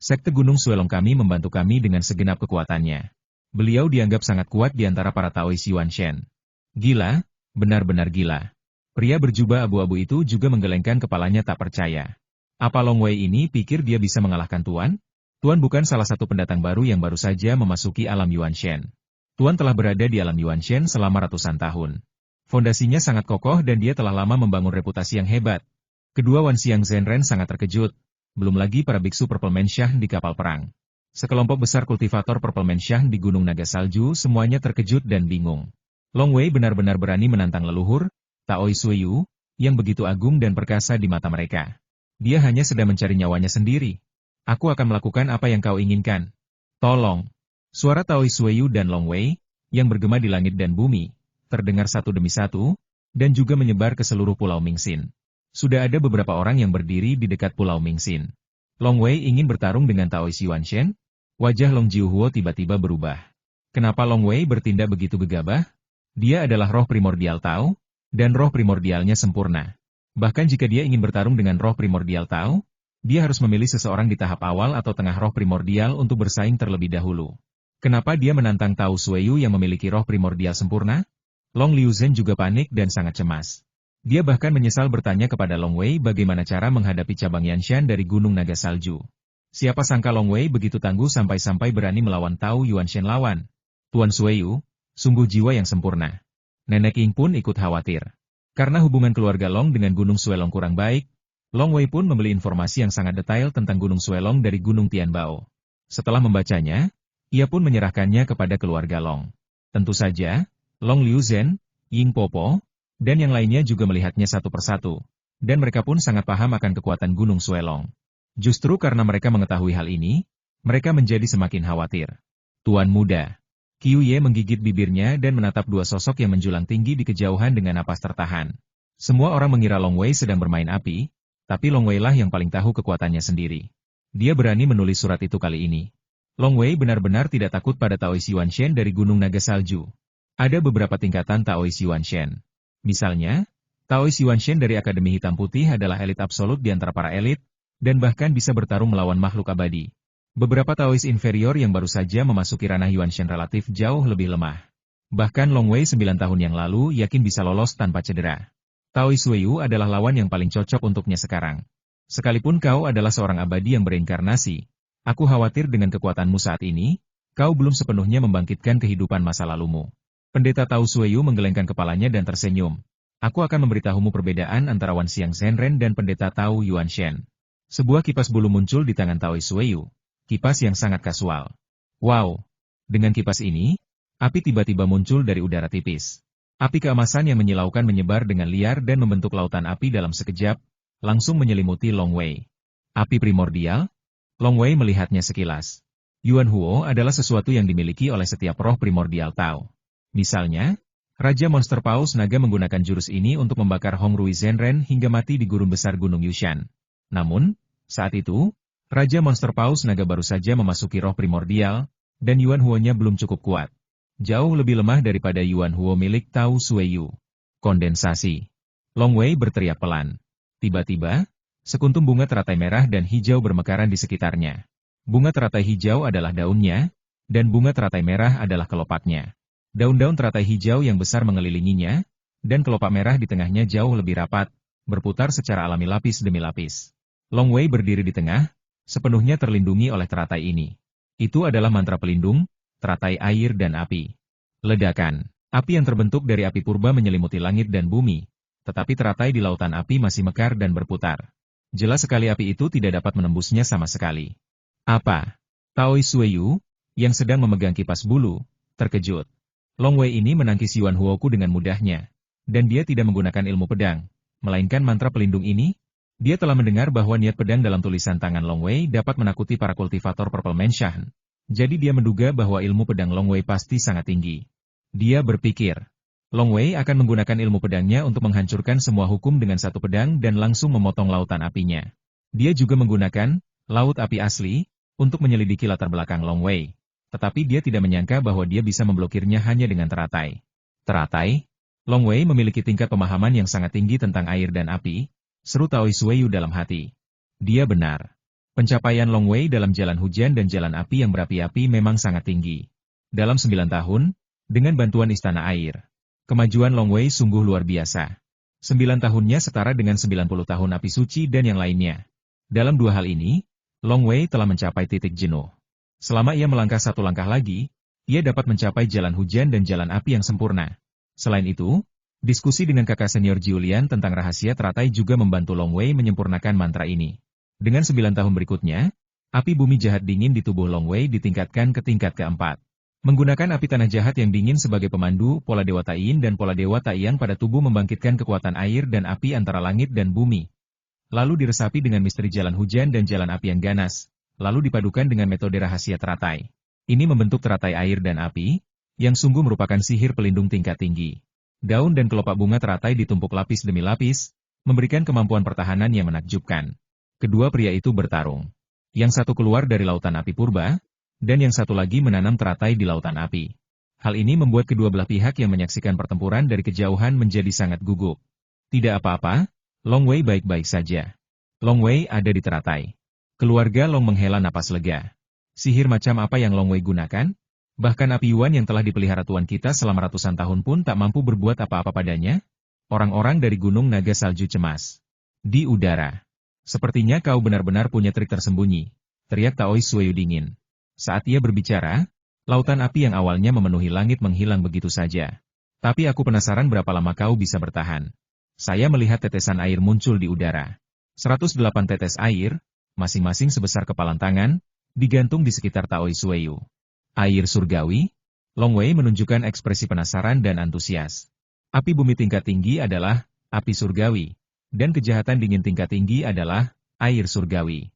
Sekte Gunung Suelong kami membantu kami dengan segenap kekuatannya. Beliau dianggap sangat kuat di antara para Taois Yuan Shen. Gila, benar-benar gila. Pria berjubah abu-abu itu juga menggelengkan kepalanya tak percaya. Apa Long Wei ini pikir dia bisa mengalahkan Tuan? Tuan bukan salah satu pendatang baru yang baru saja memasuki alam Yuan Shen. Tuan telah berada di alam Yuan Shen selama ratusan tahun. Fondasinya sangat kokoh dan dia telah lama membangun reputasi yang hebat. Kedua Wan Xiang Zhenren sangat terkejut. Belum lagi para biksu Purple Man Shah di kapal perang. Sekelompok besar kultivator Purple Man Shah di Gunung Naga Salju semuanya terkejut dan bingung. Long Wei benar-benar berani menantang leluhur, Taoi Suiyu, yang begitu agung dan perkasa di mata mereka. Dia hanya sedang mencari nyawanya sendiri. Aku akan melakukan apa yang kau inginkan. Tolong. Suara Taoi Suiyu dan Long Wei, yang bergema di langit dan bumi, terdengar satu demi satu, dan juga menyebar ke seluruh Pulau Mingxin. Sudah ada beberapa orang yang berdiri di dekat Pulau Mingxin. Long Wei ingin bertarung dengan Taoi Yuan Shen? Wajah Long Jiuhuo tiba-tiba berubah. Kenapa Long Wei bertindak begitu gegabah? Dia adalah roh primordial Tao, dan roh primordialnya sempurna. Bahkan jika dia ingin bertarung dengan roh primordial Tao, dia harus memilih seseorang di tahap awal atau tengah roh primordial untuk bersaing terlebih dahulu. Kenapa dia menantang Tao Suiyu yang memiliki roh primordial sempurna? Long Liuzhen juga panik dan sangat cemas. Dia bahkan menyesal bertanya kepada Long Wei bagaimana cara menghadapi cabang Yanshan dari Gunung Naga Salju. Siapa sangka Long Wei begitu tangguh sampai-sampai berani melawan Tao Yuanshen lawan. Tuan Suiyu, sungguh jiwa yang sempurna. Nenek Ying pun ikut khawatir. Karena hubungan keluarga Long dengan Gunung Suelong kurang baik, Long Wei pun membeli informasi yang sangat detail tentang Gunung Suelong dari Gunung Tianbao. Setelah membacanya, ia pun menyerahkannya kepada keluarga Long. Tentu saja, Long Liuzhen, Ying Popo, dan yang lainnya juga melihatnya satu persatu, dan mereka pun sangat paham akan kekuatan Gunung Suelong. Justru karena mereka mengetahui hal ini, mereka menjadi semakin khawatir. Tuan muda. Qiu Ye menggigit bibirnya dan menatap dua sosok yang menjulang tinggi di kejauhan dengan napas tertahan. Semua orang mengira Long Wei sedang bermain api, tapi Long Wei lah yang paling tahu kekuatannya sendiri. Dia berani menulis surat itu kali ini. Long Wei benar-benar tidak takut pada Taois Yuan Shen dari Gunung Naga Salju. Ada beberapa tingkatan Taois Yuan Shen. Misalnya, Taois Yuan Shen dari Akademi Hitam Putih adalah elit absolut di antara para elit, dan bahkan bisa bertarung melawan makhluk abadi. Beberapa Taois inferior yang baru saja memasuki ranah Yuan Shen relatif jauh lebih lemah. Bahkan Long Wei 9 tahun yang lalu yakin bisa lolos tanpa cedera. Taoi Suiyu adalah lawan yang paling cocok untuknya sekarang. Sekalipun kau adalah seorang abadi yang bereinkarnasi, aku khawatir dengan kekuatanmu saat ini, kau belum sepenuhnya membangkitkan kehidupan masa lalumu. Pendeta Tao Suiyu menggelengkan kepalanya dan tersenyum. Aku akan memberitahumu perbedaan antara Wan Xiang Zhenren dan pendeta Tao Yuan Shen. Sebuah kipas bulu muncul di tangan Taoi Suiyu. Kipas yang sangat kasual. Wow! Dengan kipas ini, api tiba-tiba muncul dari udara tipis. Api keemasan yang menyilaukan menyebar dengan liar dan membentuk lautan api dalam sekejap, langsung menyelimuti Long Wei. Api primordial? Long Wei melihatnya sekilas. Yuan Huo adalah sesuatu yang dimiliki oleh setiap roh primordial Tao. Misalnya, Raja Monster Paus Naga menggunakan jurus ini untuk membakar Hong Rui Zhenren hingga mati di gurun besar Gunung Yushan. Namun, saat itu, Raja Monster Paus Naga baru saja memasuki roh primordial, dan Yuan Huo-nya belum cukup kuat. Jauh lebih lemah daripada Yuan Huo milik Tao Suiyu. Kondensasi. Long Wei berteriak pelan. Tiba-tiba, sekuntum bunga teratai merah dan hijau bermekaran di sekitarnya. Bunga teratai hijau adalah daunnya, dan bunga teratai merah adalah kelopaknya. Daun-daun teratai hijau yang besar mengelilinginya, dan kelopak merah di tengahnya jauh lebih rapat, berputar secara alami lapis demi lapis. Long Wei berdiri di tengah, sepenuhnya terlindungi oleh teratai ini. Itu adalah mantra pelindung, teratai air dan api. Ledakan. Api yang terbentuk dari api purba menyelimuti langit dan bumi, tetapi teratai di lautan api masih mekar dan berputar. Jelas sekali api itu tidak dapat menembusnya sama sekali. Apa? Taoi Suiyu, yang sedang memegang kipas bulu, terkejut. Long Wei ini menangkis Yuan Huoku dengan mudahnya, dan dia tidak menggunakan ilmu pedang, melainkan mantra pelindung ini. Dia telah mendengar bahwa niat pedang dalam tulisan tangan Long Wei dapat menakuti para kultivator Purple Man Shah. Jadi dia menduga bahwa ilmu pedang Long Wei pasti sangat tinggi. Dia berpikir, Long Wei akan menggunakan ilmu pedangnya untuk menghancurkan semua hukum dengan satu pedang dan langsung memotong lautan apinya. Dia juga menggunakan laut api asli untuk menyelidiki latar belakang Long Wei. Tetapi dia tidak menyangka bahwa dia bisa memblokirnya hanya dengan teratai. Teratai? Long Wei memiliki tingkat pemahaman yang sangat tinggi tentang air dan api, seru Taoi Sueyu dalam hati. Dia benar. Pencapaian Long Wei dalam jalan hujan dan jalan api yang berapi-api memang sangat tinggi. Dalam 9 tahun, dengan bantuan Istana Air, kemajuan Long Wei sungguh luar biasa. 9 tahunnya setara dengan 90 tahun api suci dan yang lainnya. Dalam dua hal ini, Long Wei telah mencapai titik jenuh. Selama ia melangkah satu langkah lagi, ia dapat mencapai jalan hujan dan jalan api yang sempurna. Selain itu, diskusi dengan kakak senior Julian tentang rahasia teratai juga membantu Long Wei menyempurnakan mantra ini. Dengan 9 tahun berikutnya, api bumi jahat dingin di tubuh Long Wei ditingkatkan ke tingkat keempat. Menggunakan api tanah jahat yang dingin sebagai pemandu, pola Dewa Taiyin dan pola Dewa Taiyang pada tubuh membangkitkan kekuatan air dan api antara langit dan bumi. Lalu diresapi dengan misteri jalan hujan dan jalan api yang ganas, lalu dipadukan dengan metode rahasia teratai. Ini membentuk teratai air dan api, yang sungguh merupakan sihir pelindung tingkat tinggi. Daun dan kelopak bunga teratai ditumpuk lapis demi lapis, memberikan kemampuan pertahanan yang menakjubkan. Kedua pria itu bertarung. Yang satu keluar dari lautan api purba, dan yang satu lagi menanam teratai di lautan api. Hal ini membuat kedua belah pihak yang menyaksikan pertempuran dari kejauhan menjadi sangat gugup. Tidak apa-apa, Long Wei baik-baik saja. Long Wei ada di teratai. Keluarga Long menghela napas lega. Sihir macam apa yang Long Wei gunakan? Bahkan api Yuan yang telah dipelihara tuan kita selama ratusan tahun pun tak mampu berbuat apa-apa padanya? Orang-orang dari Gunung Naga Salju cemas. Di udara. Sepertinya kau benar-benar punya trik tersembunyi, teriak Taoi Sueyu dingin. Saat ia berbicara, lautan api yang awalnya memenuhi langit menghilang begitu saja. Tapi aku penasaran berapa lama kau bisa bertahan. Saya melihat tetesan air muncul di udara. 108 tetes air, masing-masing sebesar kepalan tangan, digantung di sekitar Taoi Sueyu. Air surgawi? Long Wei menunjukkan ekspresi penasaran dan antusias. Api bumi tingkat tinggi adalah api surgawi, dan kejahatan dingin tingkat tinggi adalah air surgawi.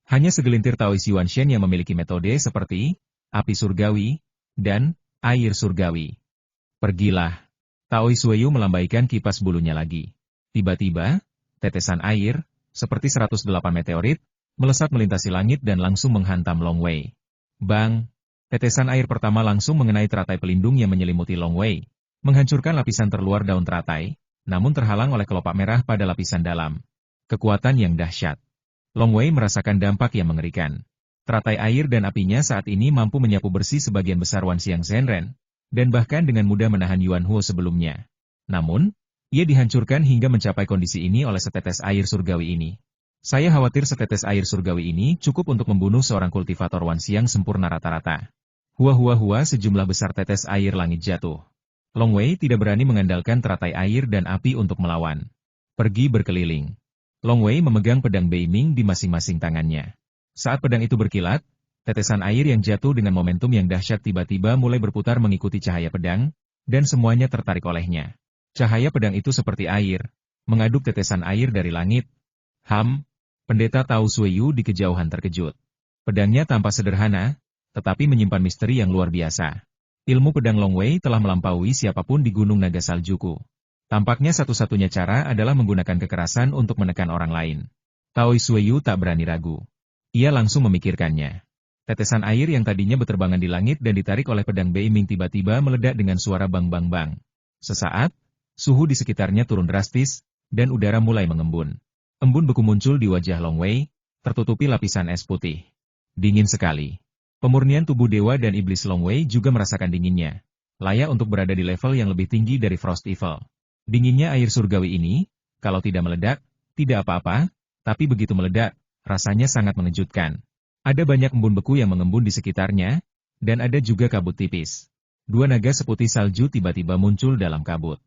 Hanya segelintir Taois Yuanshen yang memiliki metode seperti api surgawi dan air surgawi. Pergilah. Taoi Sueyu melambaikan kipas bulunya lagi. Tiba-tiba, tetesan air, seperti 108 meteorit, melesat melintasi langit dan langsung menghantam Long Wei. Bang! Tetesan air pertama langsung mengenai teratai pelindung yang menyelimuti Long Wei, menghancurkan lapisan terluar daun teratai, namun terhalang oleh kelopak merah pada lapisan dalam. Kekuatan yang dahsyat. Long Wei merasakan dampak yang mengerikan. Teratai air dan apinya saat ini mampu menyapu bersih sebagian besar Wanxiang Zhenren, dan bahkan dengan mudah menahan Yuan Huo sebelumnya. Namun, ia dihancurkan hingga mencapai kondisi ini oleh setetes air surgawi ini. Saya khawatir setetes air surgawi ini cukup untuk membunuh seorang kultivator Wanxiang sempurna rata-rata. Hua sejumlah besar tetes air langit jatuh. Long Wei tidak berani mengandalkan teratai air dan api untuk melawan. Pergi berkeliling. Long Wei memegang pedang Beiming di masing-masing tangannya. Saat pedang itu berkilat, tetesan air yang jatuh dengan momentum yang dahsyat tiba-tiba mulai berputar mengikuti cahaya pedang, dan semuanya tertarik olehnya. Cahaya pedang itu seperti air, mengaduk tetesan air dari langit. Pendeta Tao Sueyu di kejauhan terkejut. Pedangnya tampak sederhana, tetapi menyimpan misteri yang luar biasa. Ilmu pedang Long Wei telah melampaui siapapun di Gunung Naga Saljuku. Tampaknya satu-satunya cara adalah menggunakan kekerasan untuk menekan orang lain. Taoi Sueyu tak berani ragu. Ia langsung memikirkannya. Tetesan air yang tadinya berterbangan di langit dan ditarik oleh pedang Beiming tiba-tiba meledak dengan suara bang-bang-bang. Sesaat, suhu di sekitarnya turun drastis, dan udara mulai mengembun. Embun beku muncul di wajah Long Wei, tertutupi lapisan es putih. Dingin sekali. Pemurnian tubuh dewa dan iblis Long Wei juga merasakan dinginnya. Layak untuk berada di level yang lebih tinggi dari Frost Evil. Dinginnya air surgawi ini, kalau tidak meledak, tidak apa-apa, tapi begitu meledak, rasanya sangat mengejutkan. Ada banyak embun beku yang mengembun di sekitarnya, dan ada juga kabut tipis. Dua naga seputih salju tiba-tiba muncul dalam kabut.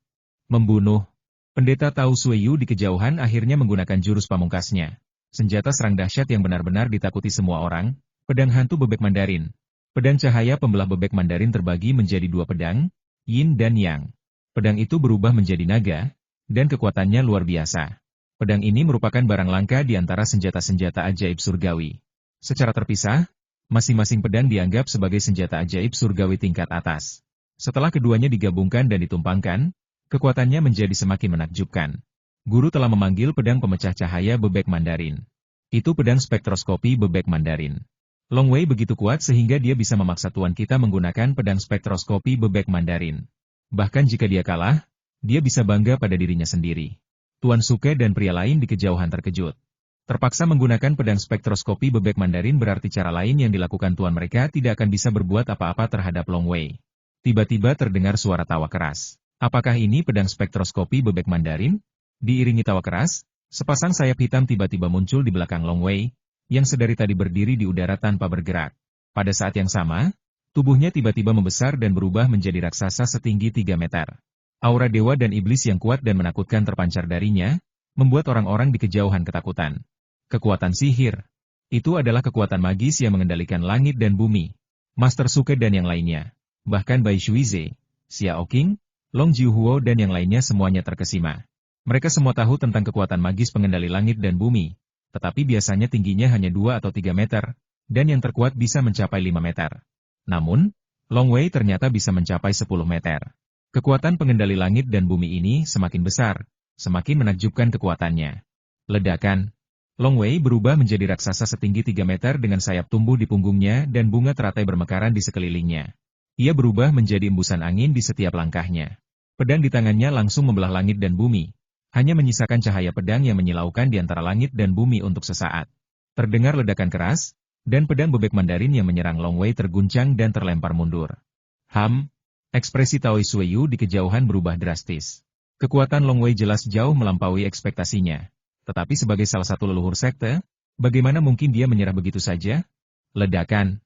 Membunuh. Pendeta Tao Sueyu di kejauhan akhirnya menggunakan jurus pamungkasnya. Senjata serang dahsyat yang benar-benar ditakuti semua orang, pedang hantu bebek Mandarin. Pedang cahaya pembelah bebek Mandarin terbagi menjadi dua pedang, Yin dan Yang. Pedang itu berubah menjadi naga, dan kekuatannya luar biasa. Pedang ini merupakan barang langka di antara senjata-senjata ajaib surgawi. Secara terpisah, masing-masing pedang dianggap sebagai senjata ajaib surgawi tingkat atas. Setelah keduanya digabungkan dan ditumpangkan, kekuatannya menjadi semakin menakjubkan. Guru telah memanggil pedang pemecah cahaya bebek Mandarin. Itu pedang spektroskopi bebek Mandarin. Long Wei begitu kuat sehingga dia bisa memaksa tuan kita menggunakan pedang spektroskopi bebek Mandarin. Bahkan jika dia kalah, dia bisa bangga pada dirinya sendiri. Tuan Suke dan pria lain di kejauhan terkejut. Terpaksa menggunakan pedang spektroskopi bebek Mandarin berarti cara lain yang dilakukan tuan mereka tidak akan bisa berbuat apa-apa terhadap Long Wei. Tiba-tiba terdengar suara tawa keras. Apakah ini pedang spektroskopi bebek Mandarin? Diiringi tawa keras, sepasang sayap hitam tiba-tiba muncul di belakang Long Wei, yang sedari tadi berdiri di udara tanpa bergerak. Pada saat yang sama, tubuhnya tiba-tiba membesar dan berubah menjadi raksasa setinggi 3 meter. Aura dewa dan iblis yang kuat dan menakutkan terpancar darinya, membuat orang-orang di kejauhan ketakutan. Kekuatan sihir. Itu adalah kekuatan magis yang mengendalikan langit dan bumi. Master Suke dan yang lainnya. Bahkan Bai Shuize, Xiao Qing, Long Jiuhuo dan yang lainnya semuanya terkesima. Mereka semua tahu tentang kekuatan magis pengendali langit dan bumi, tetapi biasanya tingginya hanya 2 atau 3 meter, dan yang terkuat bisa mencapai 5 meter. Namun, Long Wei ternyata bisa mencapai 10 meter. Kekuatan pengendali langit dan bumi ini semakin besar, semakin menakjubkan kekuatannya. Ledakan. Long Wei berubah menjadi raksasa setinggi 3 meter dengan sayap tumbuh di punggungnya dan bunga teratai bermekaran di sekelilingnya. Ia berubah menjadi embusan angin di setiap langkahnya. Pedang di tangannya langsung membelah langit dan bumi. Hanya menyisakan cahaya pedang yang menyilaukan di antara langit dan bumi untuk sesaat. Terdengar ledakan keras, dan pedang bebek Mandarin yang menyerang Long Wei terguncang dan terlempar mundur. Ekspresi Taoi Sueyu di kejauhan berubah drastis. Kekuatan Long Wei jelas jauh melampaui ekspektasinya. Tetapi sebagai salah satu leluhur sekte, bagaimana mungkin dia menyerah begitu saja? Ledakan.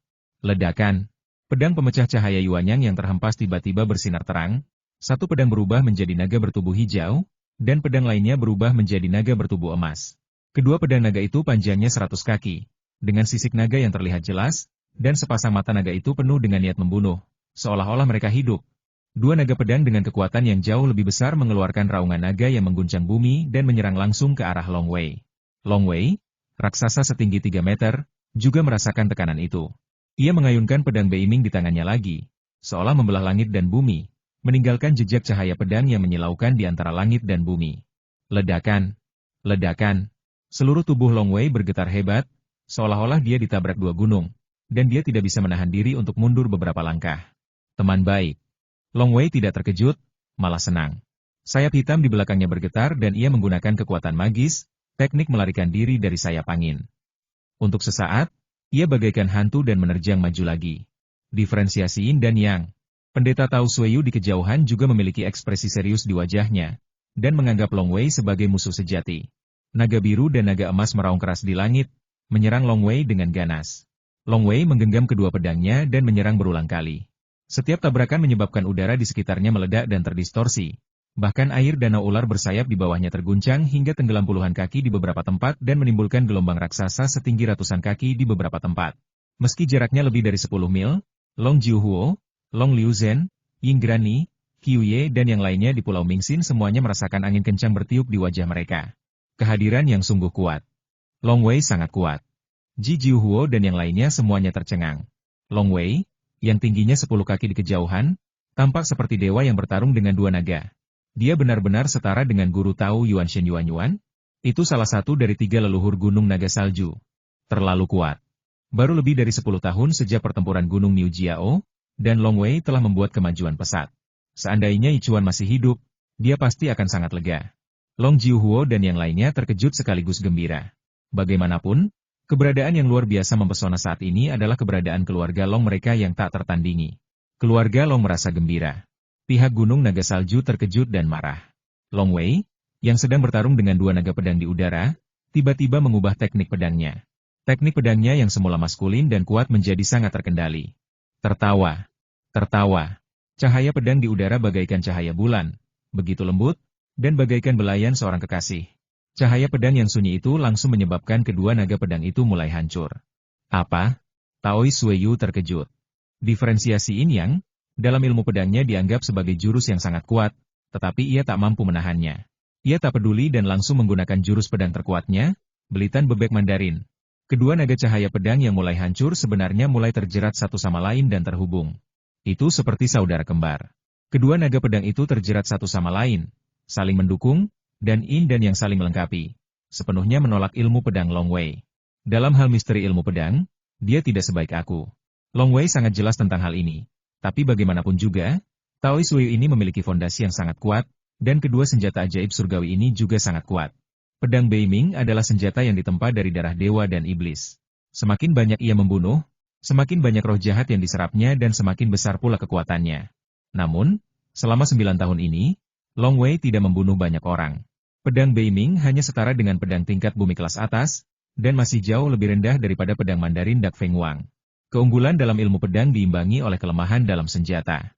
Ledakan. Pedang pemecah cahaya Yuanyang yang terhempas tiba-tiba bersinar terang. Satu pedang berubah menjadi naga bertubuh hijau, dan pedang lainnya berubah menjadi naga bertubuh emas. Kedua pedang naga itu panjangnya 100 kaki, dengan sisik naga yang terlihat jelas, dan sepasang mata naga itu penuh dengan niat membunuh, seolah-olah mereka hidup. Dua naga pedang dengan kekuatan yang jauh lebih besar mengeluarkan raungan naga yang mengguncang bumi dan menyerang langsung ke arah Long Wei. Long Wei, raksasa setinggi 3 meter, juga merasakan tekanan itu. Ia mengayunkan pedang beiming di tangannya lagi, seolah membelah langit dan bumi, meninggalkan jejak cahaya pedang yang menyilaukan di antara langit dan bumi. Ledakan. Ledakan. Seluruh tubuh Long Wei bergetar hebat, seolah-olah dia ditabrak 2 gunung, dan dia tidak bisa menahan diri untuk mundur beberapa langkah. Teman baik. Long Wei tidak terkejut, malah senang. Sayap hitam di belakangnya bergetar dan ia menggunakan kekuatan magis, teknik melarikan diri dari sayap angin. Untuk sesaat, ia bagaikan hantu dan menerjang maju lagi. Diferensiasi Yin dan Yang. Pendeta Tao Sueyu di kejauhan juga memiliki ekspresi serius di wajahnya, dan menganggap Long Wei sebagai musuh sejati. Naga biru dan naga emas meraung keras di langit, menyerang Long Wei dengan ganas. Long Wei menggenggam kedua pedangnya dan menyerang berulang kali. Setiap tabrakan menyebabkan udara di sekitarnya meledak dan terdistorsi. Bahkan air danau ular bersayap di bawahnya terguncang hingga tenggelam puluhan kaki di beberapa tempat dan menimbulkan gelombang raksasa setinggi ratusan kaki di beberapa tempat. Meski jaraknya lebih dari 10 mil, Long Jiuhuo, Long Liuzhen, Yinggrani, Qiuye dan yang lainnya di Pulau Mingxin semuanya merasakan angin kencang bertiup di wajah mereka. Kehadiran yang sungguh kuat. Long Wei sangat kuat. Ji Jiuhuo dan yang lainnya semuanya tercengang. Long Wei, yang tingginya 10 kaki di kejauhan, tampak seperti dewa yang bertarung dengan 2 naga. Dia benar-benar setara dengan guru Tao Yuanshen Yuanyuan. Itu salah satu dari 3 leluhur gunung naga salju. Terlalu kuat. Baru lebih dari 10 tahun sejak pertempuran gunung Niu Jiao, dan Long Wei telah membuat kemajuan pesat. Seandainya Yichuan masih hidup, dia pasti akan sangat lega. Long Jiuhuo dan yang lainnya terkejut sekaligus gembira. Bagaimanapun, keberadaan yang luar biasa mempesona saat ini adalah keberadaan keluarga Long mereka yang tak tertandingi. Keluarga Long merasa gembira. Pihak Gunung Naga Salju terkejut dan marah. Long Wei, yang sedang bertarung dengan 2 naga pedang di udara, tiba-tiba mengubah teknik pedangnya. Teknik pedangnya yang semula maskulin dan kuat menjadi sangat terkendali. Tertawa. Tertawa. Cahaya pedang di udara bagaikan cahaya bulan, begitu lembut, dan bagaikan belayan seorang kekasih. Cahaya pedang yang sunyi itu langsung menyebabkan kedua naga pedang itu mulai hancur. Apa? Taoi Sueyu terkejut. Diferensiasi Yin Yang, dalam ilmu pedangnya dianggap sebagai jurus yang sangat kuat, tetapi ia tak mampu menahannya. Ia tak peduli dan langsung menggunakan jurus pedang terkuatnya, Belitan Bebek Mandarin. Kedua naga cahaya pedang yang mulai hancur sebenarnya mulai terjerat satu sama lain dan terhubung. Itu seperti saudara kembar. Kedua naga pedang itu terjerat satu sama lain, saling mendukung, dan Yin dan yang saling melengkapi. Sepenuhnya menolak ilmu pedang Long Wei. Dalam hal misteri ilmu pedang, dia tidak sebaik aku. Long Wei sangat jelas tentang hal ini. Tapi bagaimanapun juga, Taoist Wei ini memiliki fondasi yang sangat kuat, dan kedua senjata ajaib surgawi ini juga sangat kuat. Pedang Beiming adalah senjata yang ditempa dari darah dewa dan iblis. Semakin banyak ia membunuh, semakin banyak roh jahat yang diserapnya dan semakin besar pula kekuatannya. Namun, selama 9 tahun ini, Long Wei tidak membunuh banyak orang. Pedang Beiming hanya setara dengan pedang tingkat bumi kelas atas, dan masih jauh lebih rendah daripada pedang Mandarin Dak Feng Wang. Keunggulan dalam ilmu pedang diimbangi oleh kelemahan dalam senjata.